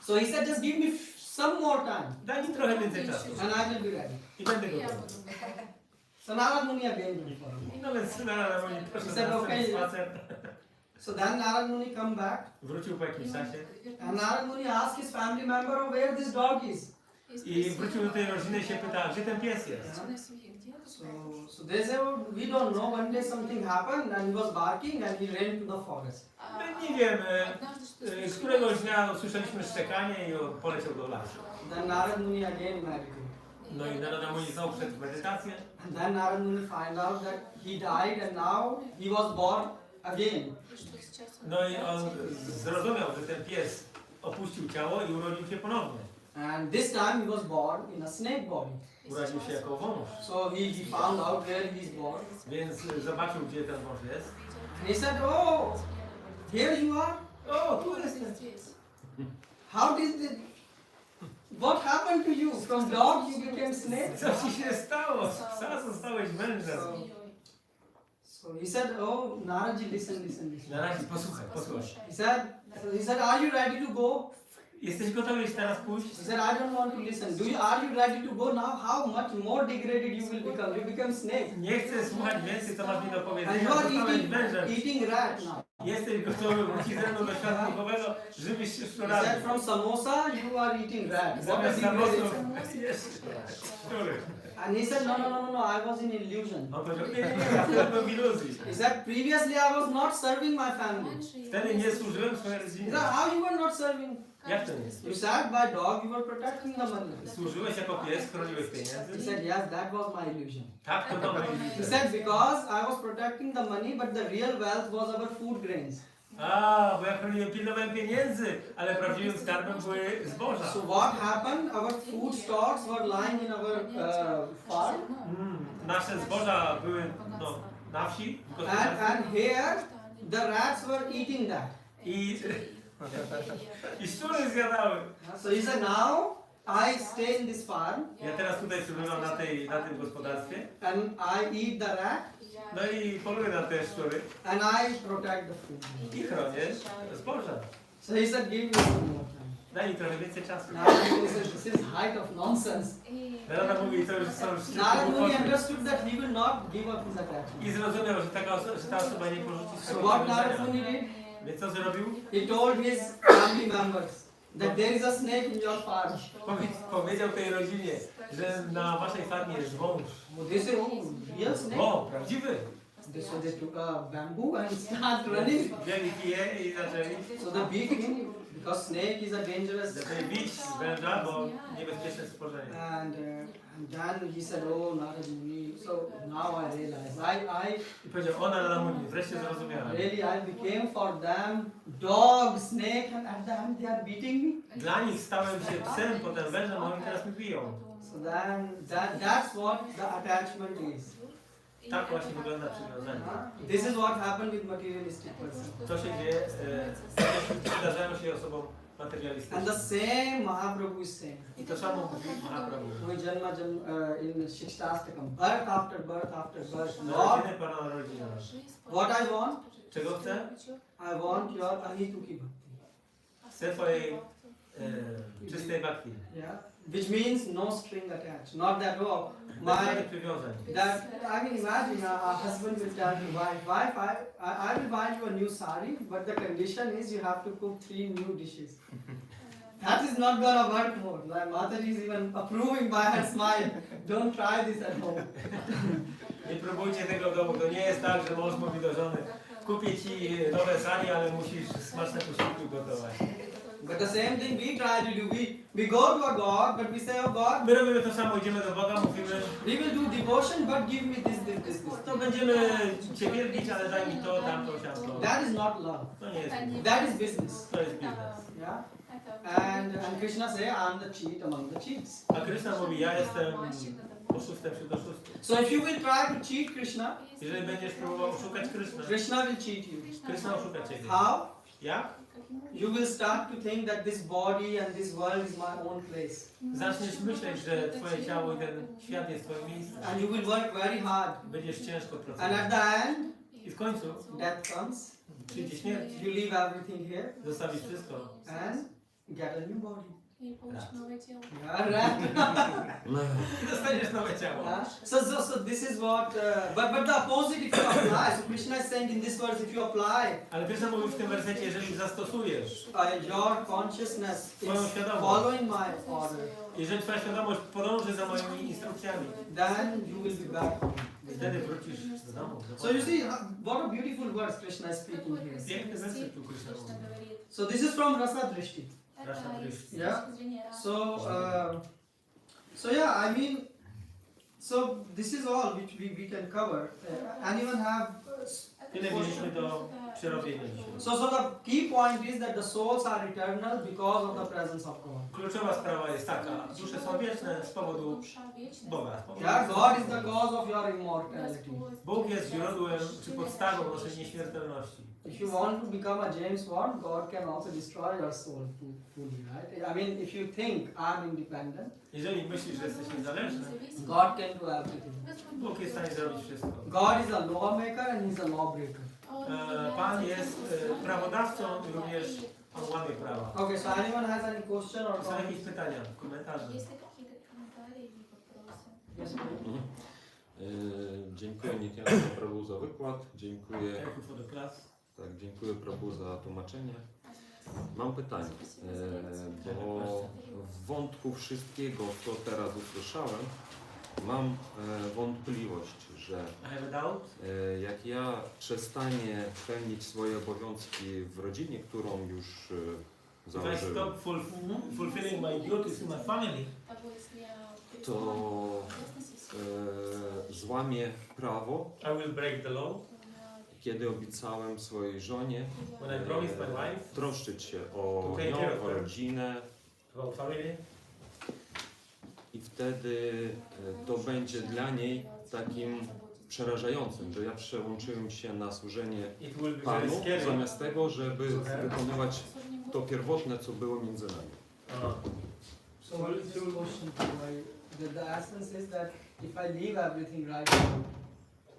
So he said, just give me some more time, Daj mi trochę więcej czasu and I will be ready. i będę gotowy. So Narad Muni again went for him. No więc Narada Muni proszę He said, na okay. spacer. So then Narad Muni come back, Wrócił po jakimś czasie. and Narad Muni asked his family member, oh, where this dog is. I wrócił do tej rodziny i się pyta, gdzie ten pies jest? So they say, oh, we don't know. One day something happened and he was barking and he ran to the forest. My nie wiemy. Któregoś dnia usłyszeliśmy szczekanie i on poleciał do lasu. Then Narad Muni again meditated. No i Narada Muni znowu wszedł w medytację. And then Narad Muni find out that he died and now he was born again. No i on zrozumiał, że ten pies opuścił ciało i urodził się ponownie. And this time he was born in a snake body. Urodził się jako wąż. So he found out where he is born. Więc zobaczył, gdzie ten wąż jest. And he said, oh, here you are. O, tu jest. How did it, what happened to you? From dog you became snake? Co ci się stało? Sam zostałeś mężem. So he said, oh, Naraji, listen. Na razie posłuchaj. He said, are you ready to go? Jesteś gotowy już teraz pójść? He said, I don't want to listen. Are you ready to go now? How much more degraded you will become? You become snake. Nie chcę słuchać więcej, co masz mi do And powiedzenia. you are Zostałeś mężem. eating rat now. Jesteś gotowy wrócić ze mną do świata duchowego, żywisz się He szczurami. said, from samosa you are eating rat. What a Zamiast degraded. samosów jest szczury. And he said, no, I was in illusion. On powiedział, nie, ja wtedy byłem w iluzji. He said, previously I was not serving my family. Wtedy nie służyłem swojej He rodzinie. said, how you were not serving? Jak to nie? You sat by dog, you were protecting the money. Służyłeś jako pies, chroniłeś He pieniędzy? said, yes, that was my illusion. Tak, to była He iluzja. said, because I was protecting the money, but the real wealth was our food grains. A, bo ja chroniłem, pilnowałem pieniędzy, ale prawdziwym skarbem były zboża. So what happened? Our food stocks were lying in our farm, Nasze zboża były na wsi, w gospodarstwie. and here the rats were eating that. I szczury zjadały. So he said, now I stay in this farm Ja teraz tutaj przybywam na tym gospodarstwie, and I eat the rat no i poluję na te szczury and I protect the food. i chronię zboża. So he said, give me some more time. Daj mi trochę więcej czasu. Narad Muni said, this is height of nonsense. Narada mówi, to już są Narad szczyty Muni głupoty. understood that he will not give up his attachment. I zrozumiał, że ta osoba nie porzuci So swojego what Narad powiązania. Muni did? Więc co zrobił? He told his family members that there is a snake in your farm. Powiedział tej rodzinie, że na waszej farmie jest wąż. They say, oh, real snake? O, prawdziwy! So they took a bamboo and started running. Wzięli kije i zaczęli So they beat him because snake is a dangerous. bić węża, bo niebezpieczne stworzenie. And then he said, oh, Narad Muni. So now I realize, I powiedział, ona na mnie, wreszcie zrozumiała. really I became for them dog, snake, and at the end they are beating me. Dla nich stałem się psem, potem wężem, a oni teraz mi biją. So then that's what the attachment is. Tak właśnie wygląda przywiązanie. This is what happened with materialistic person. Co się dzieje, przydarzają się osobom And materialistycznym. the same Mahaprabhu is saying. I to samo mówi Mahaprabhu. In Shikshastakam, birth after birth after birth. Lord, Narodziny Pana narodzina. what I want? Czego chcę? I want your ahituki bhakti. Chcę twojej czystej bhakti. Yeah? Which means no string attached. Not that, oh, Bez żadnych przywiązań. that, I can imagine a husband will tell his wife, I will buy you a new sari, but the condition is you have to cook 3 new dishes. That is not gonna work more. My mother is even approving by her smile. Don't try this at home. Nie próbujcie tego w domu. To nie jest tak, że mąż mówi do żony, kupię ci nowe sari, ale musisz smaczne posiłki gotować. But the same thing we try to do. We go to a God, but we say, oh God, My robimy to samo, idziemy do Boga, mówimy, we will do devotion, but give me this. to będziemy Cię wielbić, ale daj mi to, tamto, siamto. That is not love. To nie jest miłość. That is business. To jest biznes. Yeah. And Krishna say, I'm the cheat among the cheats. A Krishna mówi, ja jestem oszustem wśród oszustów. So if you will try to cheat Krishna, Jeżeli będziesz próbował oszukać Krishna, Krishna will cheat you. Krishna oszuka Ciebie. How? Jak? You will start to think that this body and this world is my own place. Zaczniesz myśleć, że Twoje ciało i ten świat jest Twoim miejscem. And you will work very hard. Będziesz ciężko And pracować. at the end, I w końcu death comes. przyjdzie śmierć. You leave everything here Zostawisz wszystko. and get a new body. I получить новое тело. Yeah, right. I dostaniesz nowe ciało. Yeah. So this is what, but the opposite if you apply. So Krishna is saying in this verse, if you apply Ale Krishna mówi w tym wersecie, jeżeli zastosujesz your consciousness Swoją is świadomość. following my order, Jeżeli twoja świadomość podąży za moimi instrukcjami, then you will be back home. wtedy wrócisz do domu. So you see what a beautiful words Krishna is speaking here. Piękny werset tu Krishna mówi. So this is from Rasa Drishti. Rasa Drishti. Yeah. So yeah, I mean, so this is all which we can cover. Anyone have? Tyle mieliśmy do przerobienia dzisiaj. So the key point is that the souls are eternal because of the presence of God. Kluczowa sprawa jest taka, dusze są wieczne z powodu Boga. z powodu Yeah, God is the cause of your immortality. Bóg jest źródłem czy podstawą naszej nieśmiertelności. If you want to become a James Bond, God can also destroy your soul fully, right? I mean, if you think I'm independent, Jeżeli myślisz, że jesteś niezależny, God can do everything. Bóg jest w stanie zrobić wszystko. God is a lawmaker and He's a lawbreaker. Pan jest prawodawcą i również on łamie prawa. Okay, so anyone has any question or Są jakieś comment? pytania, komentarze? Yes, please. Dziękuję Nityananda Prabhu za wykład. Dziękuję, Thank you for the class. tak, dziękuję Prabhu za tłumaczenie. Mam pytanie, bo w wątku wszystkiego, co teraz usłyszałem, mam wątpliwość, że I have a doubt. jak ja przestanie pełnić swoje obowiązki w rodzinie, którą już If I założyłem, stop fulfilling my duties in my family, to złamię prawo, I will break the law. kiedy obiecałem swojej żonie When I promised my wife troszczyć się o To take nią, care of o her. rodzinę about family, i wtedy to będzie dla niej takim przerażającym, że ja przełączyłem się na służenie it will be very Panu scary. zamiast tego, żeby wykonywać to pierwotne, co było między nami. So what is your question? The essence is that if I leave everything right now,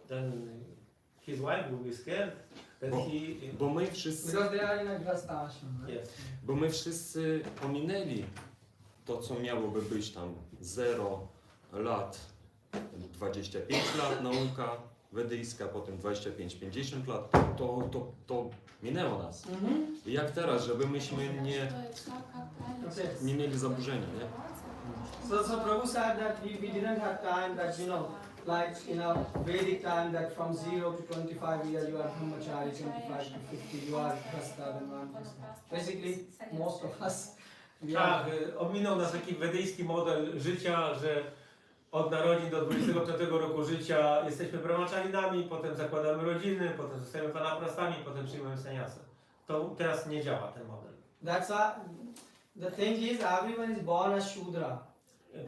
Then his wife will be scared that Bo- he. Bo my wszyscy, because they are in a grasta ashram, right? Yes. bo my wszyscy pominęli to, co miałoby być tam 0 lat, 25 lat nauka wedyjska, potem 25-50 lat, to minęło nas. I jak teraz, żeby myśmy nie mieli zaburzenia, nie? So Prabhu said that we didn't have time that, you know, like in a Vedic time that from 0 to 25 years you are brahmachari, 25 to 50 you are grasta and one person. Basically, most of us, we are, Tak, ominął nas taki wedyjski model życia, że od narodzin do 25 roku życia jesteśmy brahmacharinami, potem zakładamy rodziny, potem zostajemy vanaprastami, potem przyjmujemy sannyasę. To teraz nie działa ten model. the thing is everyone is born as Shudra.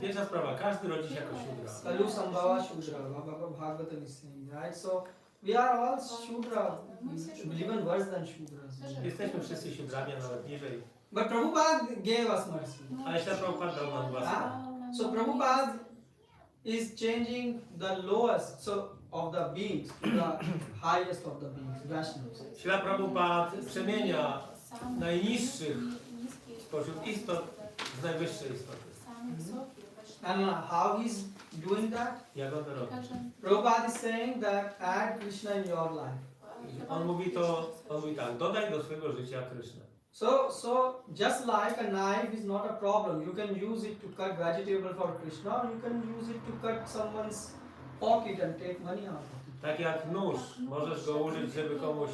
Pierwsza sprawa, każdy rodzi się jako Shudra. Kalu Sambhava Shudra, Bhagavad-Gita is saying, right? So we are all Shudra, even worse than Shudras. Jesteśmy wszyscy Shudrami, a nawet niżej. But Prabhupada gave us mercy. Ale Śla Prabhupada dał nam własną. So Prabhupada is changing the lowest of the beings to the highest of the beings, Vaishnavas. Śla Prabhupada przemienia najniższych spośród istot w najwyższe istoty. And how he's doing that? Jak on to robi? Prabhupada is saying that add Krishna in your life. On mówi tak, dodaj do swojego życia Krysznę. So just like a knife is not a problem. You can use it to cut vegetable for Krishna, or you can use it to cut someone's pocket and take money out of it. Tak jak nóż, możesz go użyć, żeby komuś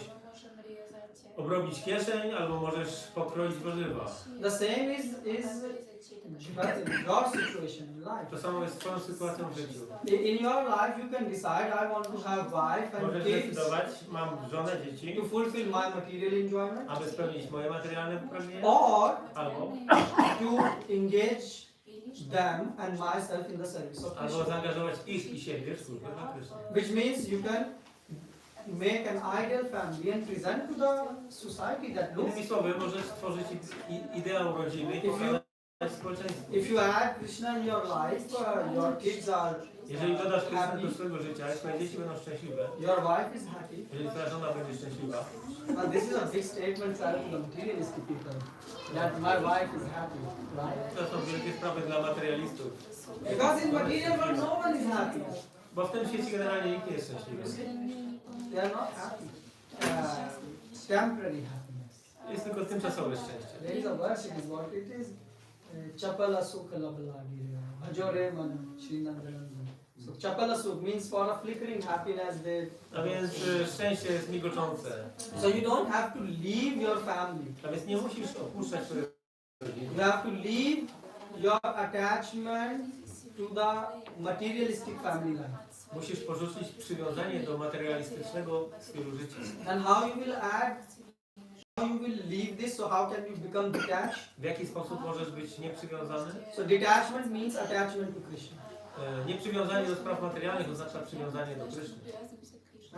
obrobić kieszeń, albo możesz pokroić warzywa. The same is your situation in life. To samo jest z twoją sytuacją w życiu. In your life, you can decide I want to have wife and Możesz kids zdecydować, mam żonę, dzieci, to fulfill my material enjoyment, aby spełnić moje materialne pragnienia, or albo to engage them and myself in the service of albo Krishna. zaangażować ich i siebie w służbę dla Krishna. Which means you can make an ideal family and present to the society that looks. Innymi słowy, możesz stworzyć ideał rodziny i pokazać społeczeństwu. If you add Krishna in your life, your kids are Jeżeli dodasz Krishna happy, do swojego życia, twoje dzieci będą szczęśliwe, your wife is happy. jeżeli twoja żona będzie szczęśliwa, Now this is a big statement to the materialistic people, that my wife is happy, right? to są wielkie sprawy dla materialistów. Because in material world no one is happy. Bo w tym świecie generalnie nikt nie jest szczęśliwy. They are not happy. Temporary happiness. Jest tylko tymczasowe szczęście. There is a verse, it is what it is. Chapala Sukha Labalagi, Hajore Man, Srinandananda. So Chapala Sukh means for a flickering happiness they. A więc szczęście jest migoczące. So you don't have to leave your family. A więc nie musisz opuszczać swojej rodziny. You have to leave your attachment to the materialistic family life. Musisz porzucić przywiązanie do materialistycznego stylu życia. And how you will leave this, so how can you become detached? W jaki sposób możesz być nieprzywiązany? So detachment means attachment to Krishna. Nieprzywiązanie do spraw materialnych oznacza przywiązanie do Kryszny.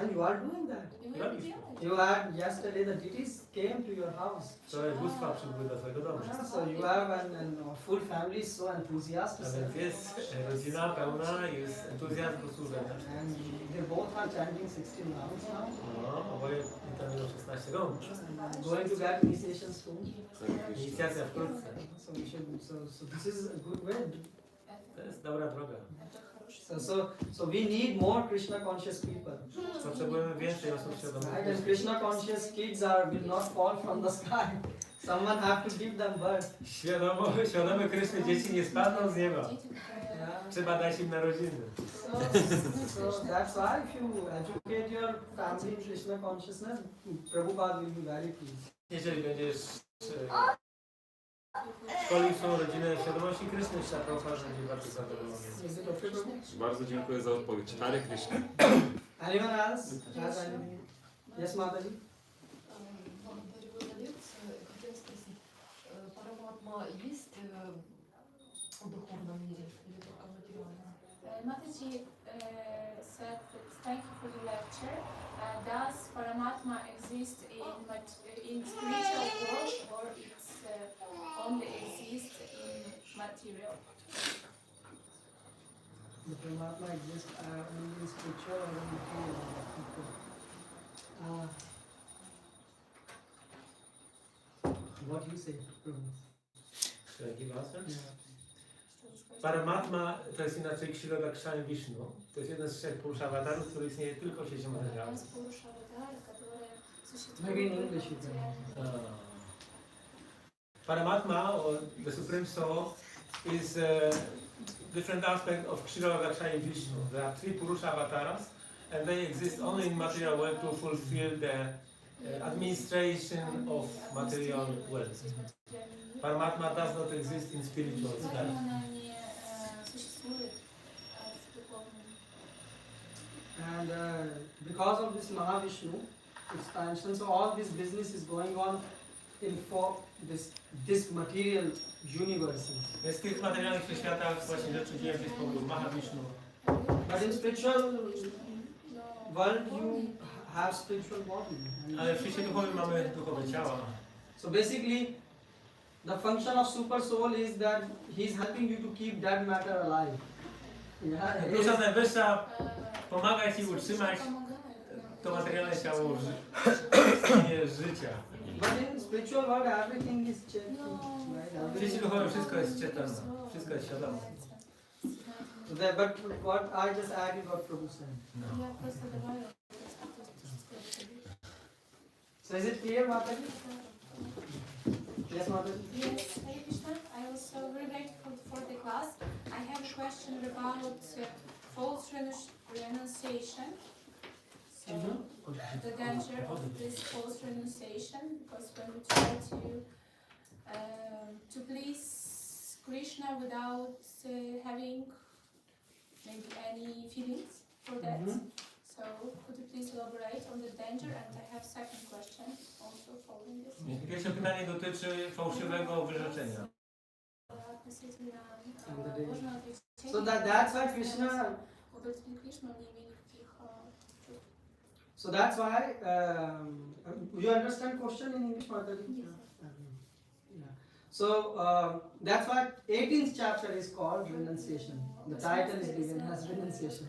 And you are doing that. Robisz to. You had yesterday the deities came to your house. Wczoraj bóstwa przybyły do twojego domu. So you have an full family so A enthusiastic. więc jest rodzina pełna, jest entuzjazm do służenia. And they both are chanting 16 rounds now. No, oboje intonują 16 rąk. Going to get initiation soon. Inicjacja wkrótce. So we should. So this is a good way. To jest dobra droga. So we need more Krishna conscious people. Potrzebujemy więcej osób świadomych. Right? And Krishna conscious kids will not fall from the sky. Someone have to give them birth. Świadome Kryszny dzieci nie spadną z nieba. Yeah. Trzeba dać im narodziny. So that's why if you educate your family in Krishna consciousness, Prabhupada will be very pleased. Jeżeli będziesz szkolił swoją rodzinę w świadomości Kryszny, Prabhupada będzie bardzo zadowolony. Is it okay, Prabhu? Bardzo dziękuję za odpowiedź. Hare Krishna. Anyone else has anything? Yes, Mataji? Хотела спросить, параматма есть в духовном мире или только в материальном? Mataji said, thank you for the lecture. Does Paramatma exist in spiritual world or it's only exists in material? The Paramatma exists only in spiritual or in material. What do you say, Prabhu? Should I give answer? Yeah. Paramatma to jest inaczej Kshirodakshani Vishnu. To jest jeden z trzech Purushawatarów, który istnieje tylko w świecie materialnym. Maybe in English you can. Paramatma, or the Supreme Soul, is a different aspect of Kshirodakshani Vishnu. There are three Purusha avatars, and they exist only in material world to fulfill the administration of material wealth. Paramatma does not exist in spiritual life. And because of this Mahavishnu expansion, so all this business is going on in for this material universes. Więc w tych materialnych światach właśnie rzeczy dzieją się z powodu Mahavishnu. But in spiritual world, you have spiritual body. Ale w świecie duchowym mamy duchowe ciała. So basically, the function of super soul is that he is helping you to keep that matter alive. Yeah. Dusza najwyższa pomaga Ci utrzymać to materialne ciało w stanie życia. But in spiritual world, everything is changing. W świecie duchowym wszystko jest czytelne, wszystko jest świadome. But what I just added what Prabhu said. So is it clear, Mataji? Yes, Mataji? Yes, Hare Krishna. I was very grateful for the class. I have a question about false renunciation. So, the danger of this false renunciation, because when we try to please Krishna without having maybe any feelings for that. So, could you please elaborate on the danger? And I have second question also following this. Pierwsze pytanie dotyczy fałszywego wyrzeczenia. So that's why Krishna. So that's why you understand question in English, Mataji? Yeah. So that's why 18th chapter is called renunciation. The title is given as renunciation.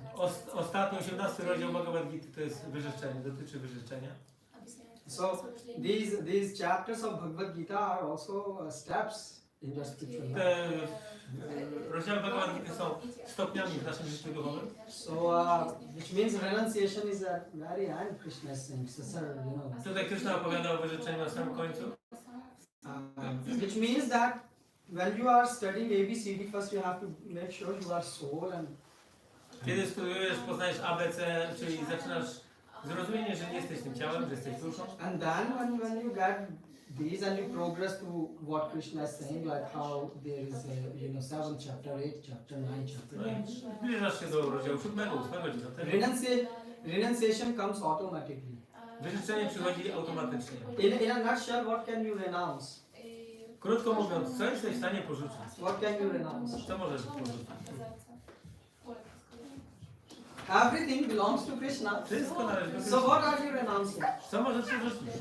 Ostatni 18 rozdział Bhagavad-Gita to jest wyrzeczenie, dotyczy wyrzeczenia. So these chapters of Bhagavad-Gita are also steps in the spiritual life. Te rozdziały Bhagavad-Gita są stopniami w naszym życiu duchowym. So which means renunciation is a very Krishna essence, you know. Tutaj Krishna opowiada o wyrzeczeniu na samym końcu. Which means that when you are studying ABCD, first you have to make sure you are soul and Kiedy studiujesz, poznajesz ABC, czyli zaczynasz zrozumienie, że nie jesteś tym ciałem, że jesteś duszą. and then when you get these and you progress to what Krishna is saying, like how there is a, 7th chapter, 8th chapter, 9th chapter. No i zbliżasz się do rozdziału 7, 8, 9. Renunciation comes automatically. Wyrzeczenie przychodzi automatycznie. In a nutshell, what can you renounce? Krótko mówiąc, co jesteś w stanie porzucić? What can you renounce? Co możesz porzucić? Everything belongs to Krishna. Wszystko należy do So Krishna. what are you renouncing? Co możesz porzucić?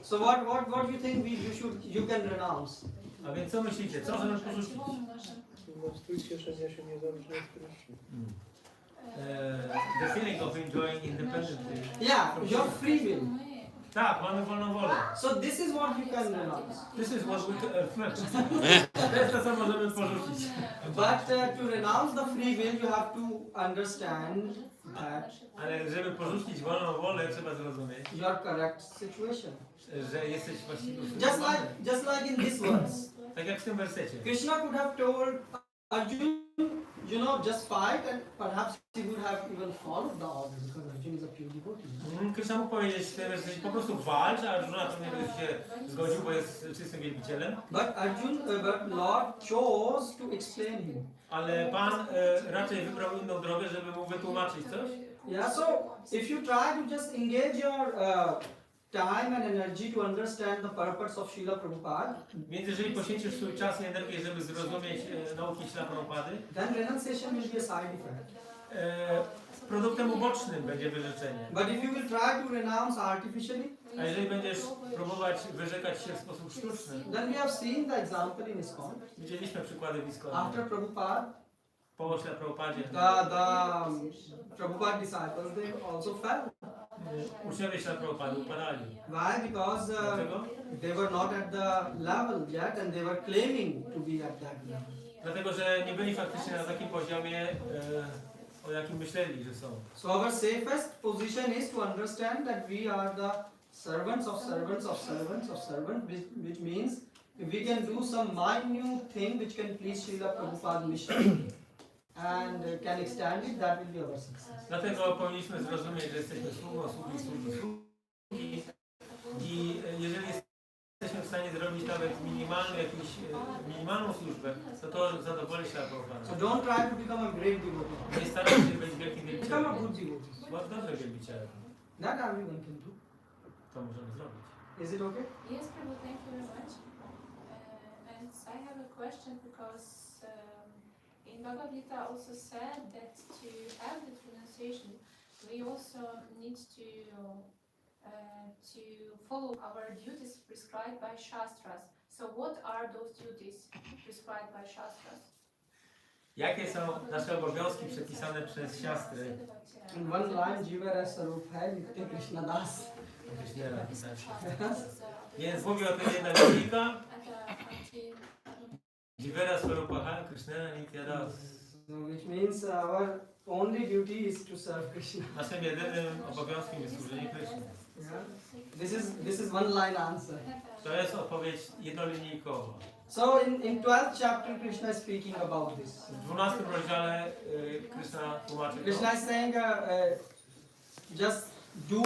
So what do you think you can renounce? A więc co myślicie? Co możemy porzucić? Strój cieszenia się niezależnie od Kryszny. The feeling of enjoying independently. Yeah, your free will. Tak, mamy wolną wolę. So this is what you can renounce. This is what we to jest to, co możemy porzucić. But to renounce the free will, you have to understand that Ale żeby porzucić wolną wolę, trzeba zrozumieć, your correct situation. że jesteś właściwie Just like in this verse, tak jak w tym wersecie. Krishna could have told Arjun, just fight, and perhaps he would have even followed the order because Arjun is a pure devotee. Krishna mógł powiedzieć w tym wersecie, po prostu walcz, a Arjuna pewnie by się zgodził, bo jest czystym wielbicielem. But Lord chose to explain him. Ale Pan raczej wybrał inną drogę, żeby mu wytłumaczyć coś. Yeah, so if you try to just engage your time and energy to understand the purpose of Srila Prabhupada, Więc jeżeli poświęcisz swój czas i energię, żeby zrozumieć nauki Śla Prabhupady, then renunciation will be a side effect. produktem ubocznym będzie wyrzeczenie. But if you will try to renounce artificially, A jeżeli będziesz próbować wyrzekać się w sposób sztuczny, then we have seen the example in ISKCON. widzieliśmy przykłady w ISKCON. After Prabhupada, Po Śla Prabhupadzie. the Prabhupada disciples, they also fell. Uczniowie Śla Prabhupady upadali. Why? Because Dlaczego? they were not at the level yet and they were claiming to be at that level. Dlatego, że nie byli faktycznie na takim poziomie, o jakim myśleli, że są. So our safest position is to understand that we are the servants of servants of servants of servants, which means if we can do some minute thing which can please Srila Prabhupada's mission and can extend it, that will be our success. Dlatego powinniśmy zrozumieć, że jesteśmy sługą, sługi. I jeżeli jesteśmy w stanie zrobić nawet minimalną służbę, to zadowoli się Prabhupada. So don't try to become a great devotee. Nie staraj się być wielkim Become a wielbicielem. good devotee. Bądź dobrym wielbicielem. That everyone can do. To możemy zrobić. Is it okay? Yes, Prabhu, thank you very much. And I have a question because in Bhagavad-Gita also said that to have the renunciation, we also need to follow our duties prescribed by Shastras. So what are those duties prescribed by Shastras? Jakie są nasze obowiązki przepisane przez siastry? In one line, Jiva Sarup hai Nitya Krishna Das. Więc mówi o tym jedna linijka. Jivera Swarupaha Krishnana Nityadas. So which means our only duty is to serve Krishna. Naszym jedynym obowiązkiem jest służenie Kryszny. Yeah. This is one line answer. To jest odpowiedź jednolinijkowa. So in 12th chapter, Krishna is speaking about this. W 12 rozdziale Kryszna tłumaczy Krishna to. is saying, just do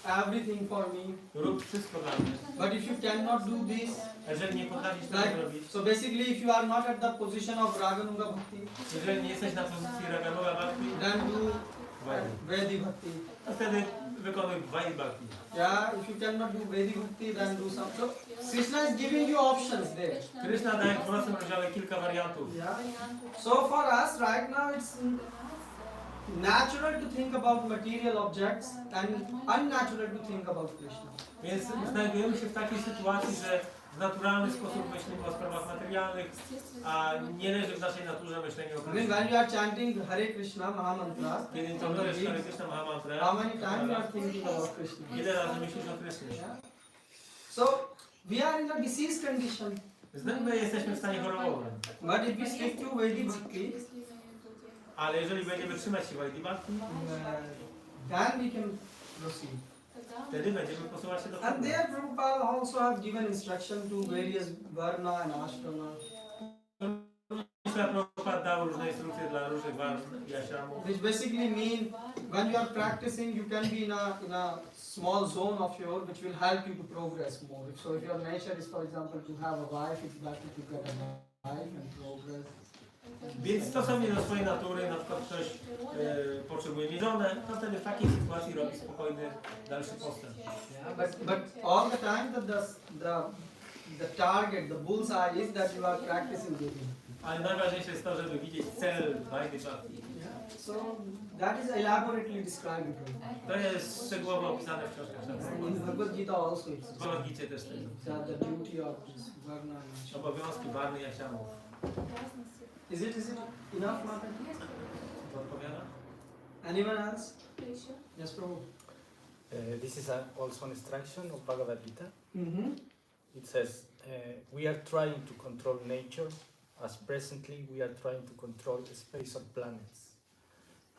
everything for me. Rób wszystko dla mnie. But if you cannot do this, Jeżeli nie potrafisz tego like, zrobić, so basically, if you are not at the position of Raganuga Bhakti, jeżeli nie jesteś na pozycji Raganuga Bhakti, then do Vedi Bhakti. to wtedy wykonuj Vaidhi Bhakti. Yeah, if you cannot do Vedi Bhakti, then do some. So Krishna is giving you options there. Kryszna daje w 12 rozdziale kilka wariantów. Yeah. So for us right now, it's natural to think about material objects and unnatural to think about Krishna. Więc znajdujemy się w takiej sytuacji, że w naturalny sposób myślimy o sprawach materialnych, a nie leży w naszej naturze myślenie o I mean, Krysznie. when you are chanting Hare Krishna Maha Mantra, Kiedy intonujesz Hare Krishna Maha Mantrę, how many times you are thinking about Krishna? ile razy myślisz o Krysznie? Yeah. So we are in a disease condition. My jesteśmy w stanie chorobowym, But if we stick to Vedi Bhakti, ale jeżeli będziemy trzymać się Vaidhi Bhakti, then we can proceed. Wtedy będziemy posuwać się do And przodu. there Prabhupada also have given instruction to various varna and ashrama, Prabhupada dał różne instrukcje dla różnych warn i ashramów. which basically mean when you are practicing, you can be in a small zone of your, which will help you to progress more. So if your nature is, for example, to have a wife, it's better to get a wife and progress. Więc stosownie do swojej natury, na przykład ktoś potrzebuje mieć żonę, to wtedy w takiej sytuacji robi spokojny dalszy postęp. But all the time the target, the bullseye is that you are practicing with him. Ale najważniejsze jest to, żeby widzieć cel bajdy partii. So that is elaborately described in Prabhupada. To jest szczegółowo opisane w książkach. In Bhagavad-Gita also it's W Bhagavad-Gicie też tego. that the duty of this varna and ashrama. Obowiązki warny i ashramów. Is it enough, Mata? To odpowiada? Anyone else? Yes, Prabhu. This is also an instruction of Bhagavad-Gita. Mm-hmm. It says, we are trying to control nature, as presently we are trying to control the space or planets.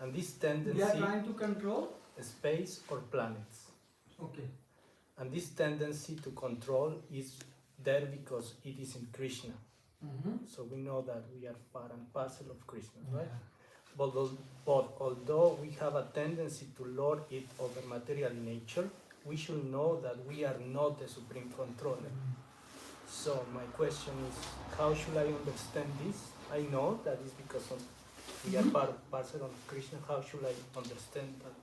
And this tendency, We are trying to control. space or planets. Okay. And this tendency to control is there because it is in Krishna. Mm-hmm. So we know that we are part and parcel of Krishna, right? But although we have a tendency to lord it over material nature, we should know that we are not the supreme controller. So my question is, how should I understand this? I know that it's because we are parcel of Krishna. How should I understand that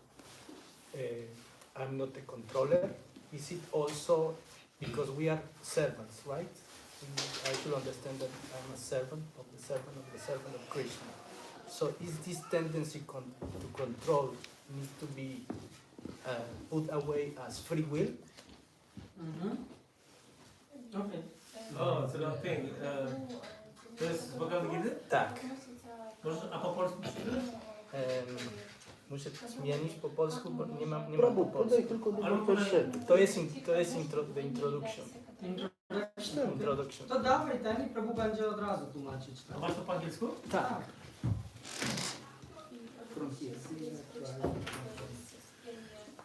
I'm not the controller? Is it also because we are servants, right? I should understand that I'm a servant of the servant of the servant of Krishna. So is this tendency to control need to be put away as free will? Mm-hmm. Okay. O, co long thing. To jest z Bhagavad-Gity? Tak. A po polsku przeczytasz? Muszę zmienić po polsku, bo nie mam Prabhu, po podaj polsku. tylko do Ale potrzeby. To jest the introduction. Introduction. To dawaj ten i Prabhu będzie od razu tłumaczyć. A masz to po angielsku? Tak. From here.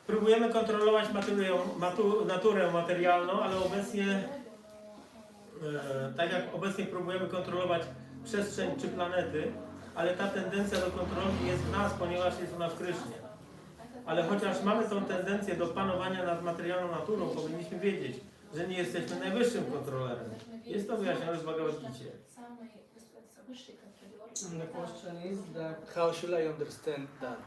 Próbujemy kontrolować naturę materialną, ale obecnie, tak jak obecnie próbujemy kontrolować przestrzeń czy planety, ale ta tendencja do kontroli jest w nas, ponieważ jest ona w Krysznie. Ale chociaż mamy tą tendencję do panowania nad materialną naturą, powinniśmy wiedzieć, że nie jesteśmy najwyższym kontrolerem. Jest to wyjaśnione w Bhagavad-Gicie. And the question is that How should I understand that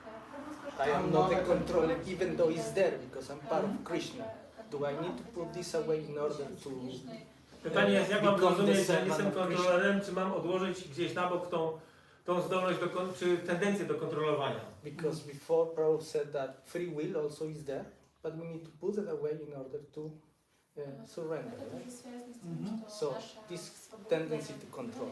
I am not the controller, even though it's there because I'm part of Krishna? Do I need to put this away in order to Pytanie jest, jak mam become the rozumieć, że servant jestem of Krishna? kontrolerem, czy mam odłożyć gdzieś na bok tą zdolność, czy tendencję do kontrolowania. Because before Prabhu said that free will also is there, but we need to put it away in order to surrender, right? So this tendency to control.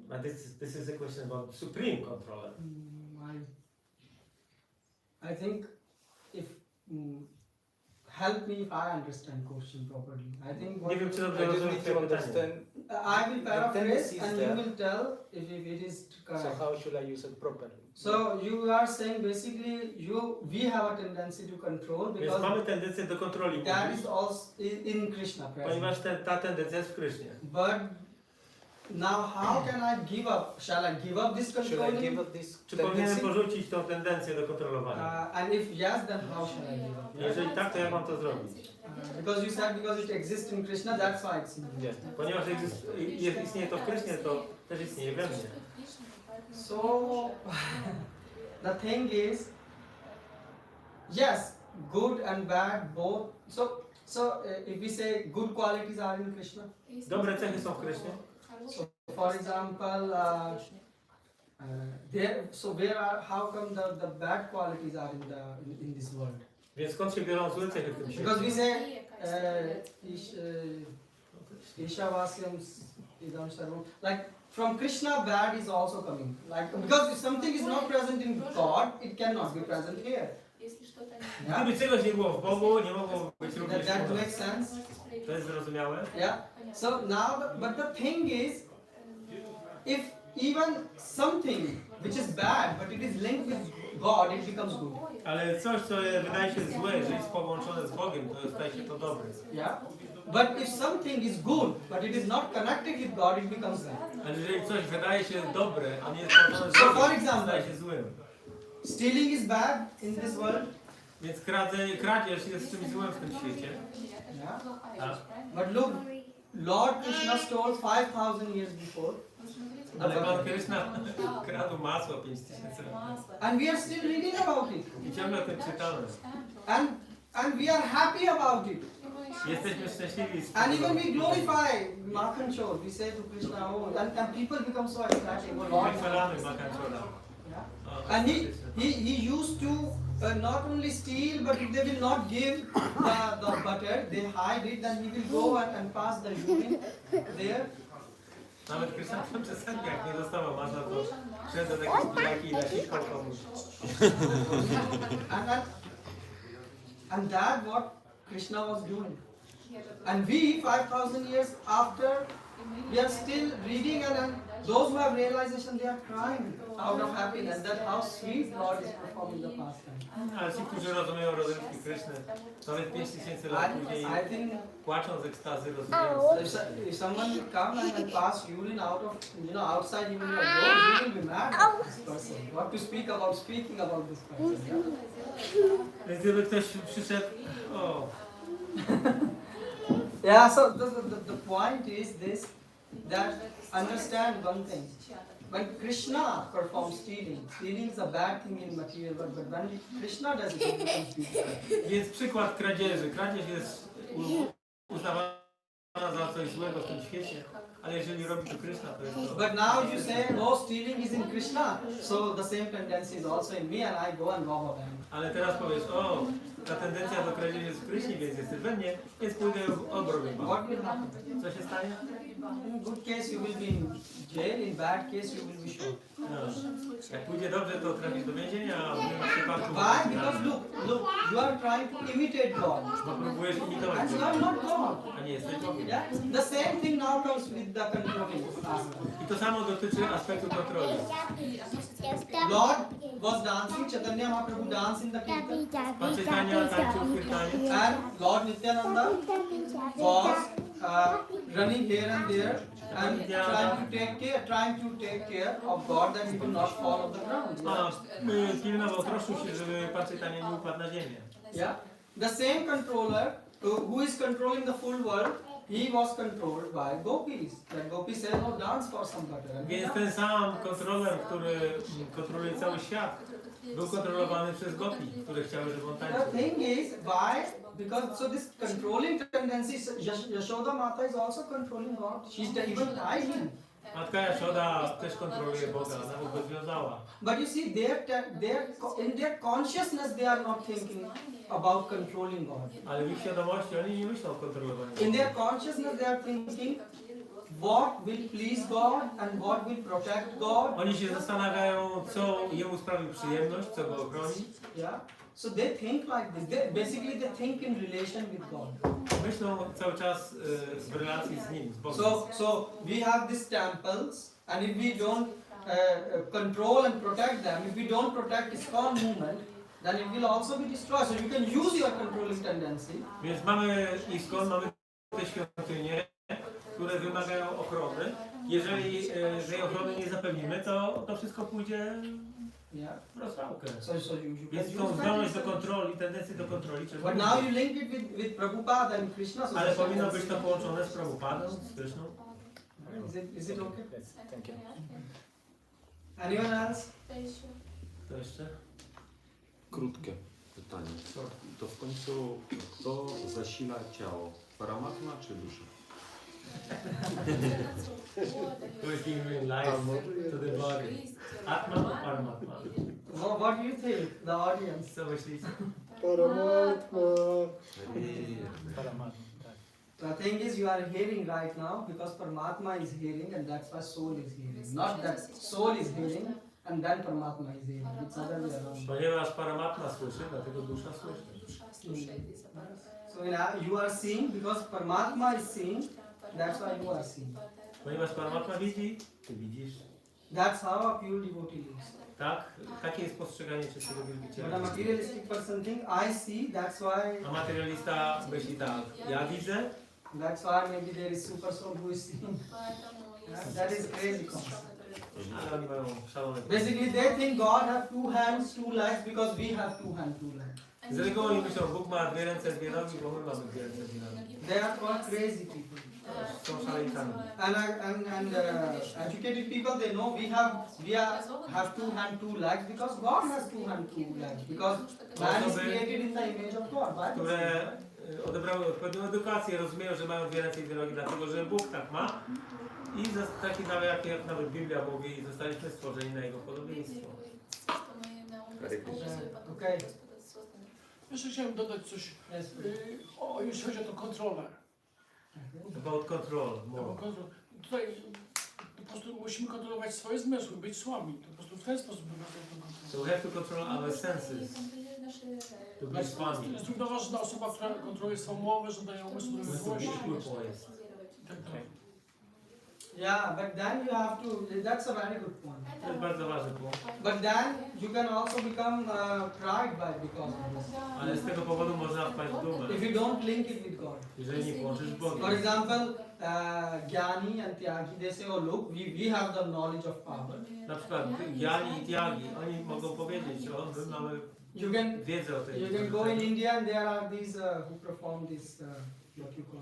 But this is a question about supreme controller. I think if help me if I understand question properly. I think Nie wiem, czy dobrze I just rozumiem need to twoje pytanie. understand. I will paraphrase tendency is and there. you will tell if it is So correct. how should I use it properly? So you are saying basically we have a tendency to control Więc because mamy tendencję do kontroli, that is also in Krishna present. ponieważ ta tendencja jest w Krysznie. But now how can I give up? Shall I give up this Should I controlling? give up this Czy powinienem tendency? porzucić tą tendencję do kontrolowania? And if yes, then how shall I give up? Jeżeli tak, to jak mam to zrobić? Because you said because it exists in Krishna, that's why it's in Yeah. Ponieważ istnieje to w Krysznie, to też istnieje we mnie. So the thing is, yes, good and bad both. So if we say good qualities are in Krishna, Dobre cechy są w Krysznie. so for example, how come the bad qualities are in this world? Więc skąd się biorą złe cechy w tym Because świecie? we say Ishavasyam idam sarvam. Like from Krishna, bad is also coming. Like because if something is not present in God, it cannot be present here. Yeah? Gdyby czegoś nie było w Bogu, nie mogło być również That w nas. makes sense. To jest zrozumiałe? Yeah. So now, but the thing is, if even something which is bad, but it is linked with God, it becomes good. Ale coś, co wydaje się złe, jeżeli jest połączone z Bogiem, to staje się to dobre. Yeah. But if something is good, but it is not connected with God, it becomes bad. Ale jeżeli coś wydaje się dobre, a nie jest połączone z So, for Bogiem, example, staje się złym. stealing is bad in this world. Więc kradzież jest czymś złym w tym świecie. Yeah. Tak? But look, Lord Krishna stole 5,000 years before. Ale Pan Krishna kradł masło 5000 lat. And we are still reading about it. I ciągle o tym czytamy. And we are happy about it. Jesteśmy szczęśliwi z And even tego. we glorify Makhan Chor. We say to Krishna, oh, and people become so excited. Oh, Lord. Wychwalamy Makanchora. Yeah. And he used to not only steal, but if they will not give the butter, they hide it, then he will go and pass the urine there. Nawet Krishna tam czasami jak nie dostawał masła, to szedł do takiej spilaki i naciskał komuś. And that what Krishna was doing. And we, 5,000 years after, we are still reading, and those who have realization, they are crying out of happiness that how sweet Lord is performing the pastime. Ale ci, którzy rozumieją rozrywki Kryszny, nawet 5000 lat później I think płaczą z ekstazy, rozumiejąc. if someone will come and pass urine out of, outside even your door, you will be mad at this person. What to speak about speaking about this person. Yeah? Więc gdyby ktoś przyszedł, o, Yeah, so the point is this, that understand one thing. When Krishna performs stealing, stealing is a bad thing in material world, but when Krishna does it, it becomes beautiful. więc przykład kradzieży. Kradzież jest uznawana za coś złego w tym świecie, ale jeżeli robi to Krishna, to jest to. But now you say, no, stealing is in Krishna, so the same tendency is also in me, and I go and rob them. Ale teraz powiesz, o, ta tendencja do kradzieży jest w Krysznie, więc jest we mnie, więc pójdę w obronie. What will happen? Co się stanie? In good case you will be in jail, in bad case you will be shot. No. Jak pójdzie dobrze, to trafisz do więzienia, a w innym przypadku... Why? Because look, you are trying to imitate God. Bo próbujesz imitować And you Boga, are not God. a nie jesteś Bogiem. Yeah? The same thing now comes with the controlling aspect. I to samo dotyczy aspektu kontroli. Lord was dancing, Chaitanya Mahaprabhu danced in the Kirtan, Pan Chaitanya tańczył w Kirtanie, and Lord Nityananda was running here and there and trying to take care of God that he will not fall on the ground. a pilnował, troszczył się, żeby Pan Chaitanya nie upadł na ziemię. Yeah. The same controller who is controlling the full world, he was controlled by gopis. That gopis said, "No, dance for some butter." Więc ten sam kontroler, który kontroluje cały świat, był kontrolowany przez gopi, które chciały, żeby on The tańczył. thing is, why? Because so this controlling tendency, Yashoda Mata is also controlling God. She's even tied him. Matka Jashoda też kontroluje Boga, nawet go związała. But you see, in their consciousness, they are not thinking about controlling God. Ale w ich świadomości oni nie myślą o kontrolowaniu. In their consciousness, they are thinking what will please God and what will protect God. Oni się zastanawiają, co jemu sprawi przyjemność, co go ochroni. Yeah. So they think like this. Basically, they think in relation with God. Myślą cały czas w relacji z nim, z Bogiem. So we have these temples, and if we don't control and protect them, if we don't protect ISKCON movement, then it will also be destroyed. So you can use your controlling tendency. Więc mamy ISKCON, mamy te świątynie, które wymagają ochrony. Jeżeli tej ochrony nie zapewnimy, to wszystko pójdzie Yeah. w rozwałkę. So you Więc can tą use zdolność that. do kontroli, tendencję do kontroli trzeba But mieć. now you link it with Prabhupada and Krishna. So Ale the powinno być tendency- to połączone z Prabhupadą, z Kryszną. Is it okay? Yes, thank you. Anyone else? To jeszcze? Krótkie pytanie. To w końcu kto zasila ciało? Paramatma czy dusza? Who is giving life to the body? Atma or Paramatma? What do you think, the audience? Co myślicie? Paramatma. Paramatma, tak. The thing is, you are hearing right now because Paramatma is hearing, and that's why soul is hearing. Not that soul is hearing and then Paramatma is hearing. It's other way around. Ponieważ Paramatma słyszy, dlatego dusza słyszy. So you are seeing because Paramatma is seeing. That's why you are seeing. Ponieważ Paramatma widzi, ty widzisz. That's how a pure devotee lives. Tak? Takie jest postrzeganie czystego But a wielbiciela. materialistic person think, I see, that's why A materialista myśli tak, ja widzę, maybe there is super soul who is seeing. That is crazy concept. ale oni mają szalone. Basically they think God have two hands, two legs because we have two hands, two legs. Z reguły oni myślą, Bóg ma dwie ręce, dwie nogi, bo my mamy dwie ręce, dwie nogi. They are called crazy people. Są szaleńcami. And educated people, they know we have two hands, two legs because God has two hands, two legs because man is created in the image of God. Bible Które says. odebrały odpowiednią edukację, rozumieją, że mają dwie ręce i dwie nogi, dlatego że Bóg tak ma. I taki nawet, jak nawet Biblia mówi, zostaliśmy stworzeni na Jego podobieństwo. Okay. Jeszcze chciałem dodać coś, Yes. jeśli chodzi o to kontrolę. About control. Tutaj po prostu musimy kontrolować swoje zmysły, być słabi. To po prostu w ten sposób wygląda. So we have to control our senses. To be swami. Jest równoważna osoba, która kontroluje swoją mowę, żądania umysłu do miłości. Tak dalej. Yeah, but then you have to, that's a very good point. To jest bardzo ważny punkt. But then you can also become pride by because of this. Ale z tego powodu można wpaść w dumę, If you don't link it with God. jeżeli nie połączysz z Bogiem. For example, Gyani and Tyagi, they say, oh look, we have the knowledge of power. Na przykład Gyani i Tyagi, oni mogą powiedzieć, o, my mamy wiedzę o tej. You can go in India and there are these who perform this, what you call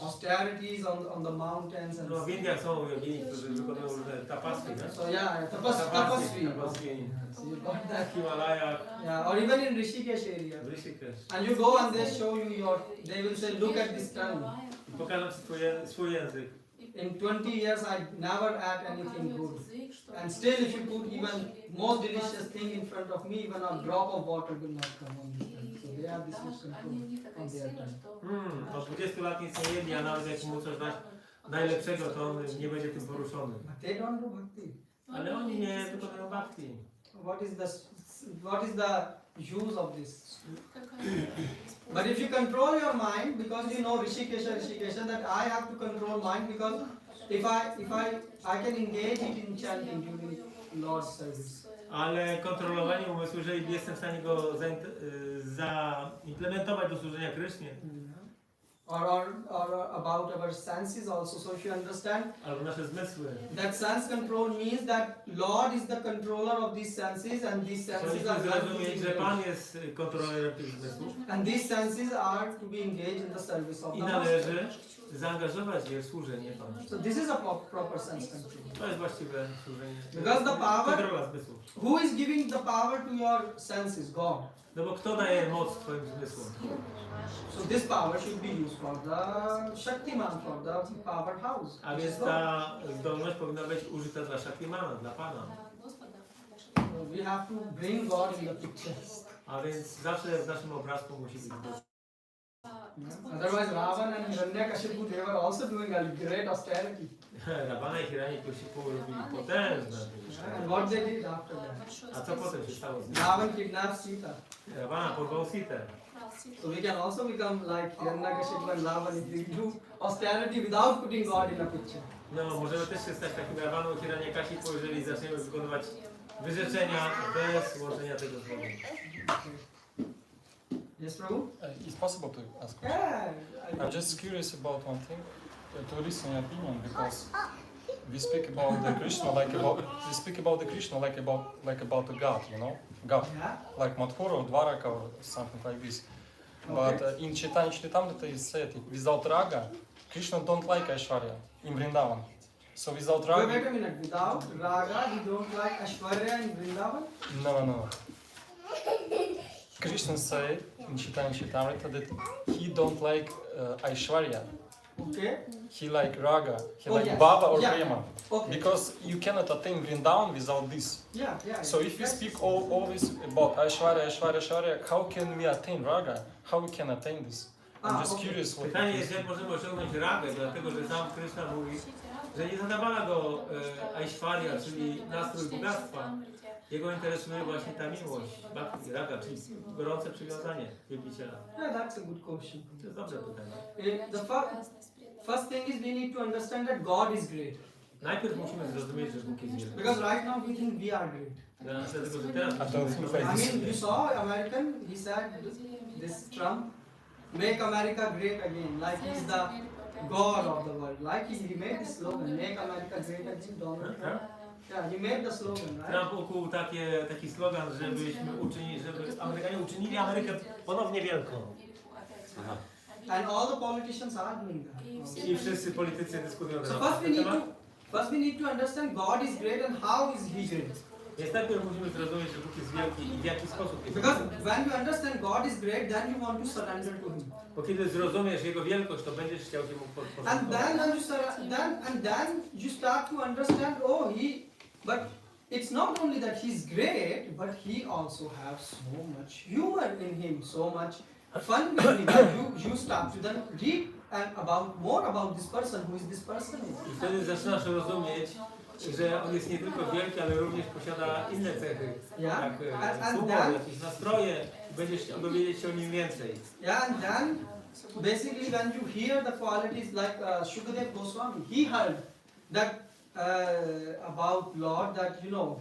austerities on the mountains and No w Indiach są jogini, którzy wykonują różne tapasy, nie? so yeah, tapasvi. So you got that. W Himalajach, Yeah, or even in Rishikesh area. w Rishikesh. And you go and they show you they will say, look at this tongue. I pokażą ci swój język. In 20 years I never ate anything good. And still if you put even most delicious thing in front of me, even a drop of water will not come on this tongue. So they have this much control on their tongue. Od 20 lat nic nie jedli, a nawet jak mu coś dać najlepszego, to on nie będzie tym poruszony. But they don't do bhakti. Ale oni nie wykonują bhakti. What is the use of this? But if you control your mind, because you know Rishikesha, that I have to control mind because if I can engage it in chanting during Lord's service. Ale kontrolowanie umysłu, jeżeli jestem w stanie go zaimplementować do służenia Krysznie. Or about our senses also. So if you understand Albo nasze zmysły. that sense control means that Lord is the controller of these senses and these senses are Zrozumieć, że Pan jest kontrolerem tych zmysłów and these senses are to be engaged in the service of i the należy Master. zaangażować je w służenie Panu. So this is a proper sense control. To jest właściwe służenie. Because the power, Kontrola zmysłów. who is giving the power to your senses? God. No bo kto daje moc Twoim zmysłom? So this power should be used for the Shaktiman, for the powerhouse. A więc ta zdolność powinna być użyta dla Shaktimana, dla Pana. So we have to bring God in the picture. A więc zawsze w naszym obrazku musi być Bóg. Otherwise Ravan and Hiranyakashipu, they were also doing a great austerity. Ravana i Hiranyakashipu robili potężne. And what they did after that? A co potem się stało z nim? Ravan kidnapped Sita. Ravana porwał Sitę. So we can also become like Hiranyakashipu and Ravan if we do austerity without putting God in a picture. No, możemy też się stać takim Ravaną Hiranyakashipu, jeżeli zaczniemy wykonywać wyrzeczenia bez łączenia tego z Bogiem. Yes, Prabhu? It's possible to ask questions. Yeah. I'm just curious about one thing, to listen your opinion, because we speak about the Krishna like about a god, you know, God, Yeah. like Madhura or Dwaraka or something like this. But in Chaitanya Charitamrita it said without raga, Krishna don't like Aishwarya in Vrindavan. So without raga, Wait a minute. Without raga, we don't like Aishwarya in Vrindavan? no. Krishna said in Chaitanya Charitamrita that he don't like Aishwarya. Okay. He like raga, he Oh, like yes. bhava or Yeah. prema. Okay. Because you cannot attain Vrindavan without this. Yeah. So if we speak always about Aishwarya, how can we attain raga? How we can attain this? I'm just curious what Pytanie it jest, is. jak możemy osiągnąć ragę, dlatego że sam Krishna mówi, że nie zadawala go Aishwarya, czyli nastrój bogactwa. Jego interesuje właśnie ta miłość, bhakti, raga, czyli gorące przywiązanie wielbiciela. Yeah, that's a good question. To jest dobre pytanie. The first thing is we need to understand that God is great. Najpierw musimy zrozumieć, że Bóg jest wielki. Because right now we think we are great. Dlatego, że teraz A to słuchaj, I mean, you saw American, he said, this Trump, make America great again, like he's the God of the world. Like he made the slogan, make America great again, Donald Trump. Yeah, he made the slogan, right? Trump ukuł taki slogan, żeby Amerykanie uczynili Amerykę ponownie wielką. Aha. And all the politicians are doing that. I wszyscy politycy dyskutują na So ten temat. first we need to understand God is great and how is He great. Więc najpierw musimy zrozumieć, że Bóg jest wielki i w jaki sposób jest Because wielki. when you understand God is great, then you want to surrender to Him. Bo kiedy zrozumiesz Jego wielkość, to będziesz chciał się Mu And podporządkować. then you start to understand, oh, but it's not only that He's great, but He also has so much humor in Him, so much fun with Him. That you start to then read more about this person, who is this person. I wtedy zaczynasz rozumieć, że On jest nie tylko wielki, ale również posiada inne cechy, Yeah. jak humor, jakieś nastroje. Będziesz chciał dowiedzieć się o Nim więcej. Yeah, and then basically when you hear the qualities like Shukadev Goswami, he heard that about Lord, that you know,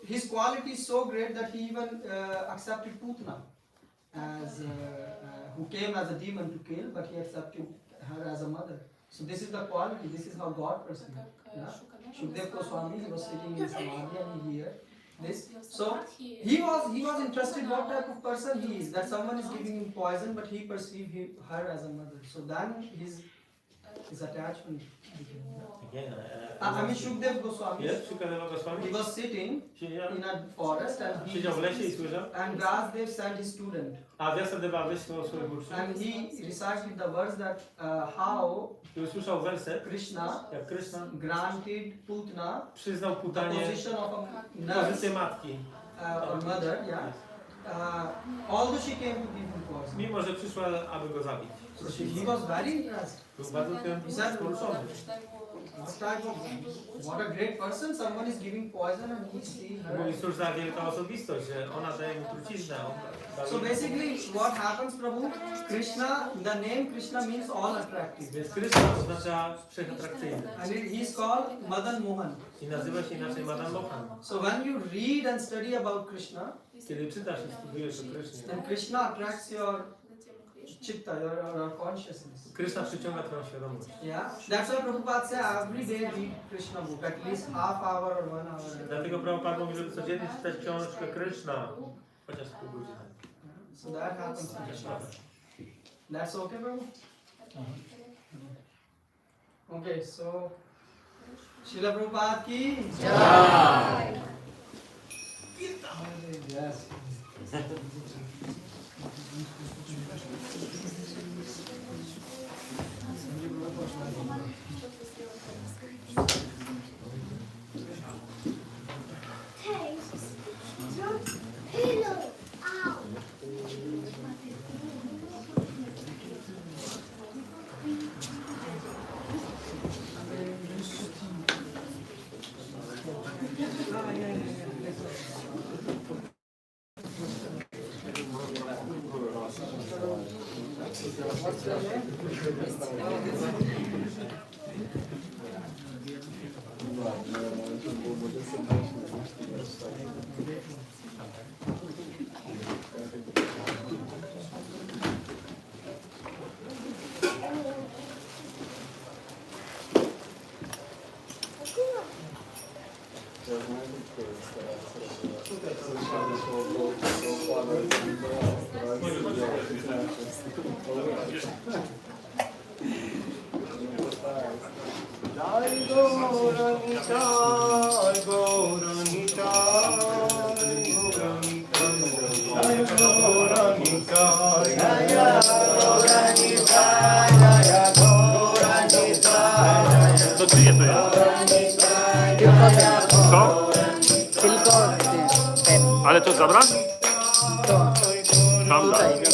his quality is so great that he even accepted Putna as who came as a demon to kill, but he accepted her as a mother. So this is the quality. This is how God perceived. Yeah. Shukadev Goswami, he was sitting in Samadhi and he heard this. So he was interested what type of person he is. That someone is giving him poison, but he perceived her as a mother. So then his attachment became. I mean Shukadev Goswami. Jest Shukadeva Goswami? He was sitting in a forest and Siedział w lesie i słyszał. and Vyasdev sent his student A Vyasadeva wysłał swojego ucznia. and he recited the verse that how I usłyszał werset, Krishna jak Krishna granted Putna przyznał the Putanie position of a pozycję nurse matki. or mother, yeah. Although she came to give him poison. Mimo, że przyszła, aby go zabić. So he was very impressed. Był bardzo tym poruszony. What a great person! Someone is giving poison and he sees her. Mówi, cóż za wielka osobistość, że ona daje mu truciznę. So basically, what happens, Prabhu? Krishna, the name Krishna means all attractive. Więc Krishna oznacza wszechatrakcyjny. And he is called Madan Mohan. I nazywa się inaczej Madan Mohan. So when you read and study about Krishna, Kiedy czytasz i studiujesz o Krishnie, then Krishna attracts your chitta, your consciousness. Krishna przyciąga twoją świadomość. Yeah, that's why Prabhupada says every day read Krishna book, at least half hour or 1 hour. Dlatego Prabhupada mówi, żeby codziennie czytać książkę Krishna, chociaż pół godziny. So that happens in Krishna. That's okay, Prabhu? Okay, so Srila Prabhupada ki Jai. Yes. What's your name? To czyje to jest? Co? Tylko ten. Ale to zabrać? To. Tam daj.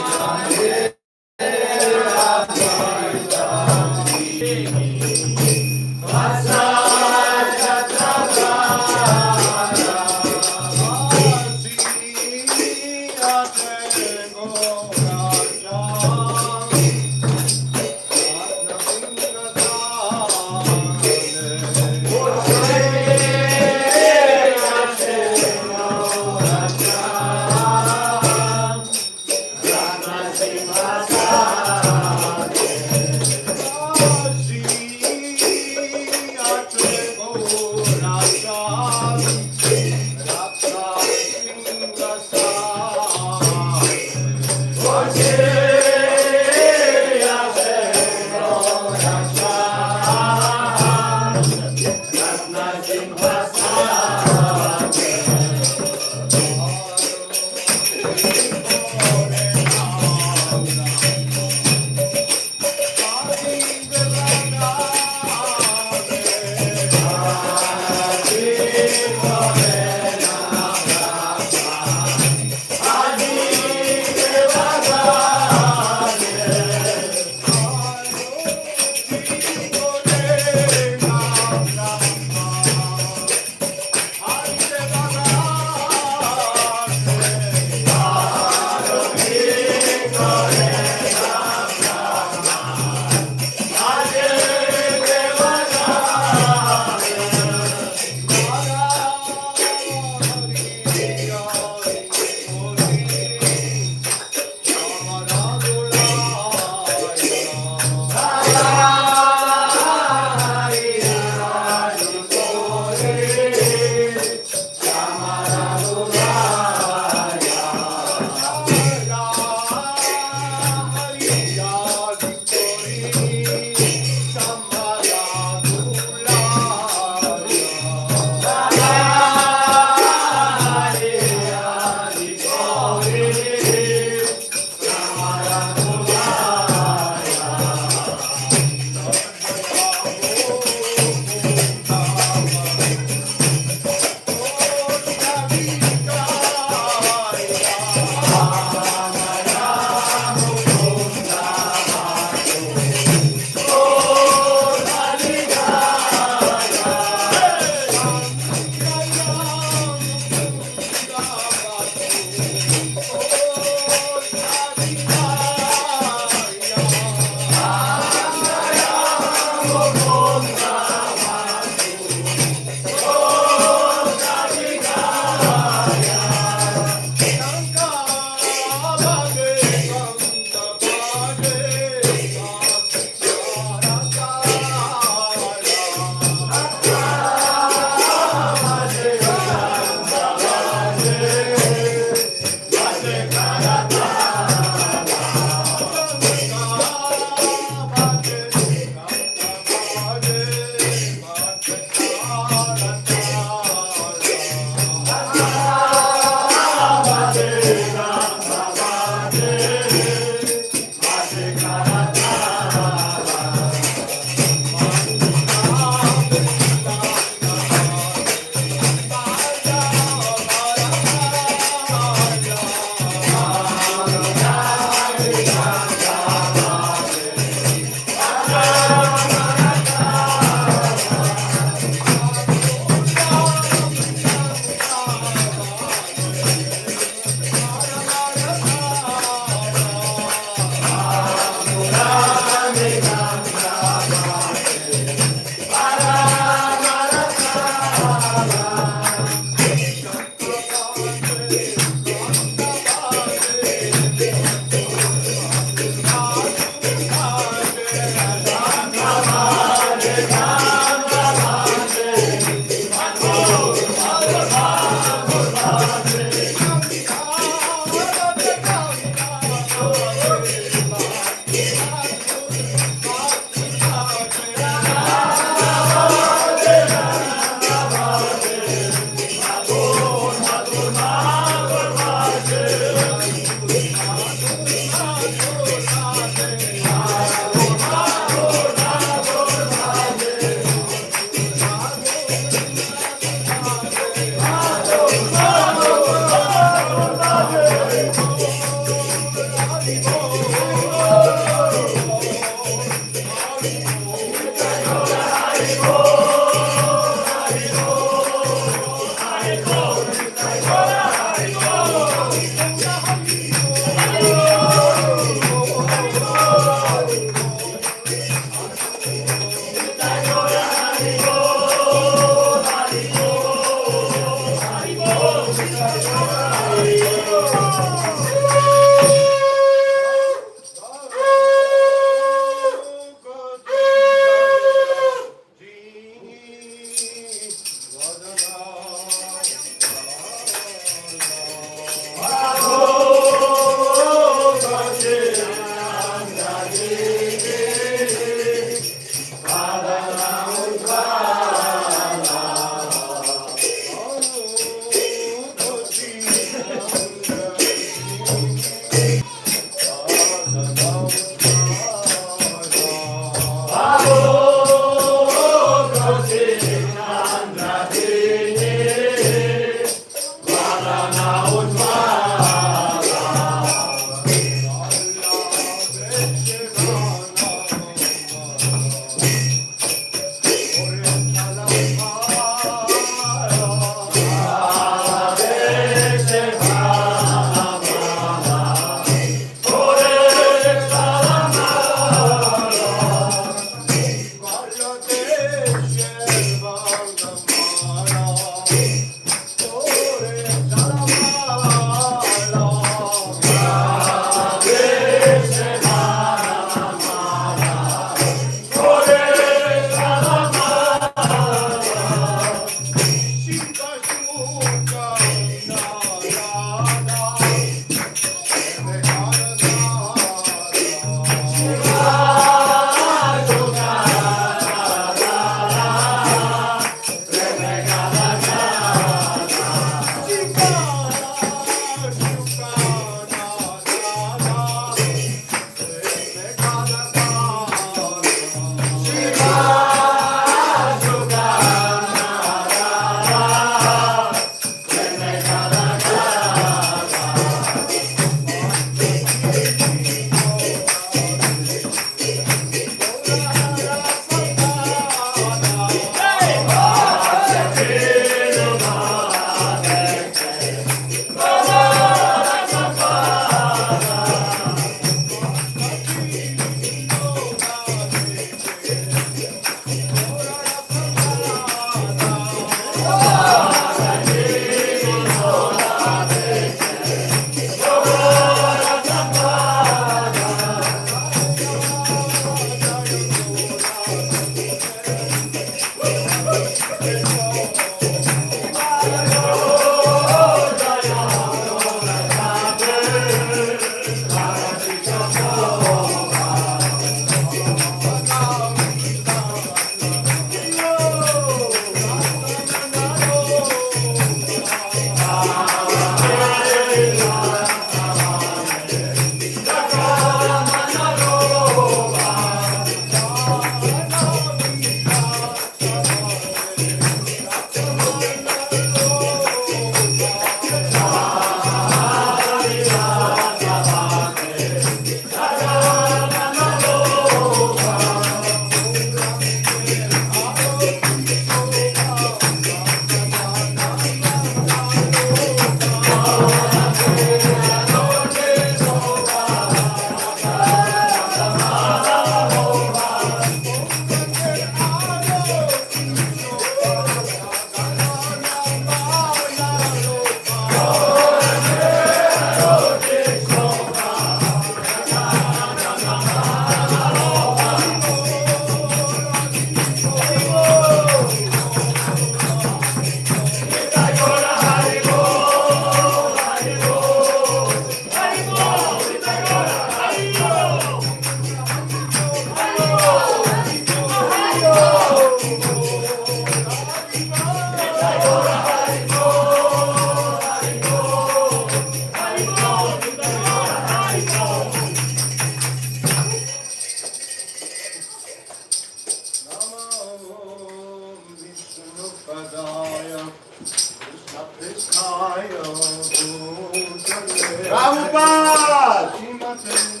Hare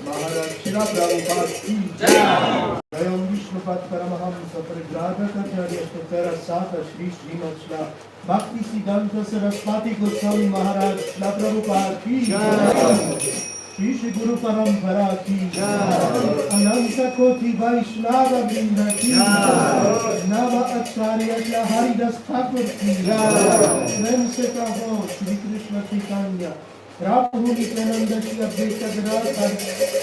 Maharaj Shila Prabhupada ki jai. Jayam Vishnupat Paramahamsa Paragradhakacharya Stotara Sata Shri Srimad Shla Bhakti Siddhanta Saraswati Goswami Maharaj Shila Prabhupada ki jai. Shri Shri Guru Parampara ki jai. Ananta Koti Vaishnava Vrinda ki jai. Nava Acharya Shla Haridas Thakur ki jai. Prem se kaho Shri Krishna Chaitanya Prabhu Nityananda Shri Advaita Gadadhar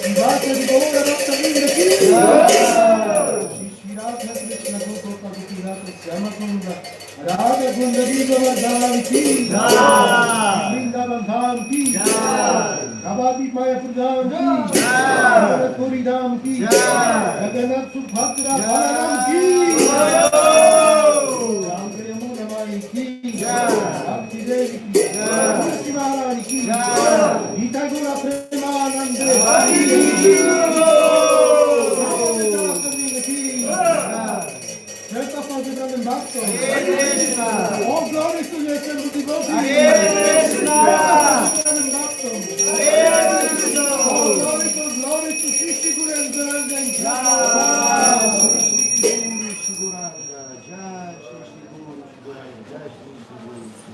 Srivasadi Gaura Bhakta-vrinda ki jai. Shri Shri Radha Krishna Gopa Gopinath Syama Kunda Radha Gundari Govardhan ki jai. Vrindavan Dham ki jai. Navadip Mayapur Dham ki jai. Jagannath-puri Dham ki jai. Jagannath Subhadra Balaram ki jai. Rangre Yamuna Mai ki jai. Bhakti Devi ki jai. Tulsi Maharani ki jai. Gita Gura Premanande ki jai. All glory to the assembled devotees. All glory to Shri Shri Guru and Guru Jai. Shri Guru Shri Guru Jai. Shri Shri Guru Shri Guru Jai. Shri Shri Guru Shri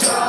Jai.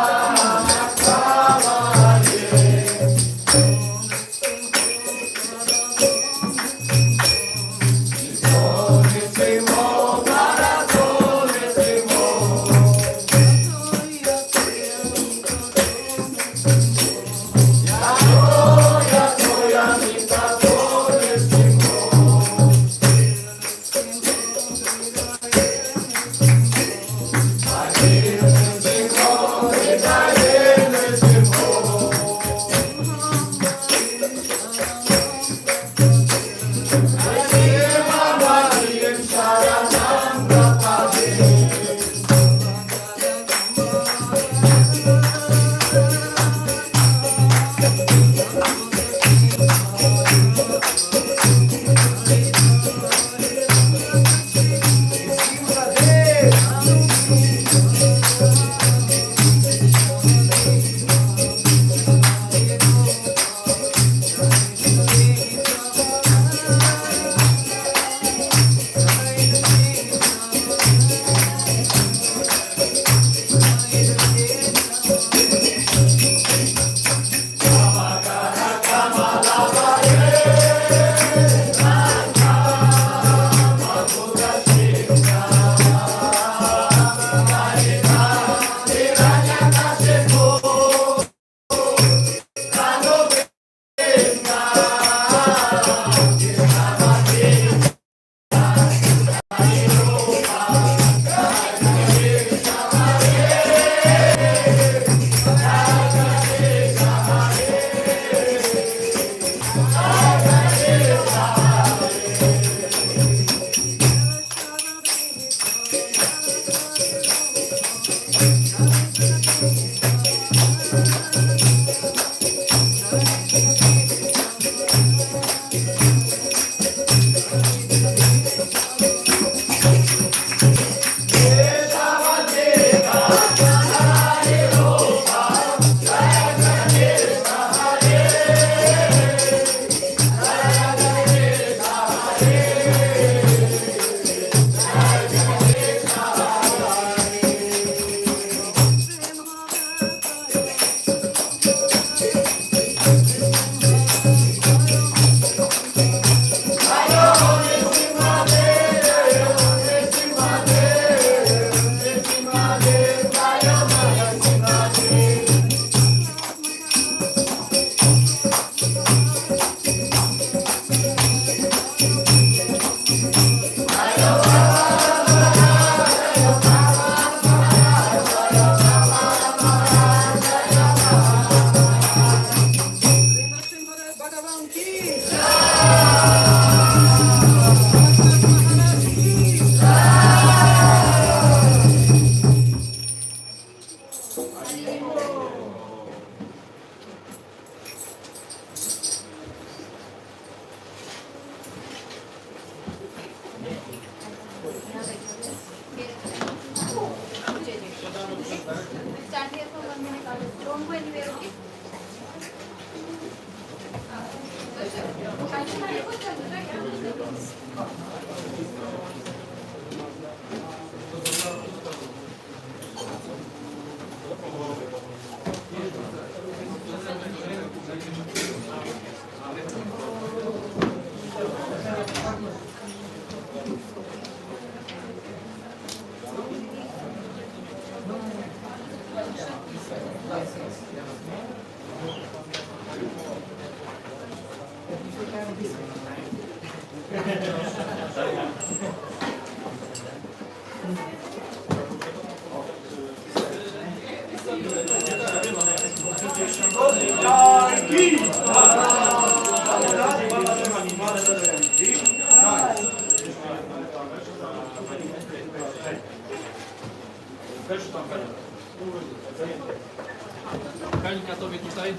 Kalika tobie tutaj.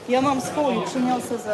Ja mam swój, przyniosę za.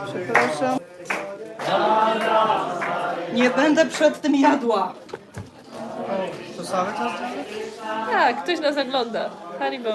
Przepraszam. Nie będę przed tym jadła. To cały czas? Tak, ktoś nas ogląda. Haribo.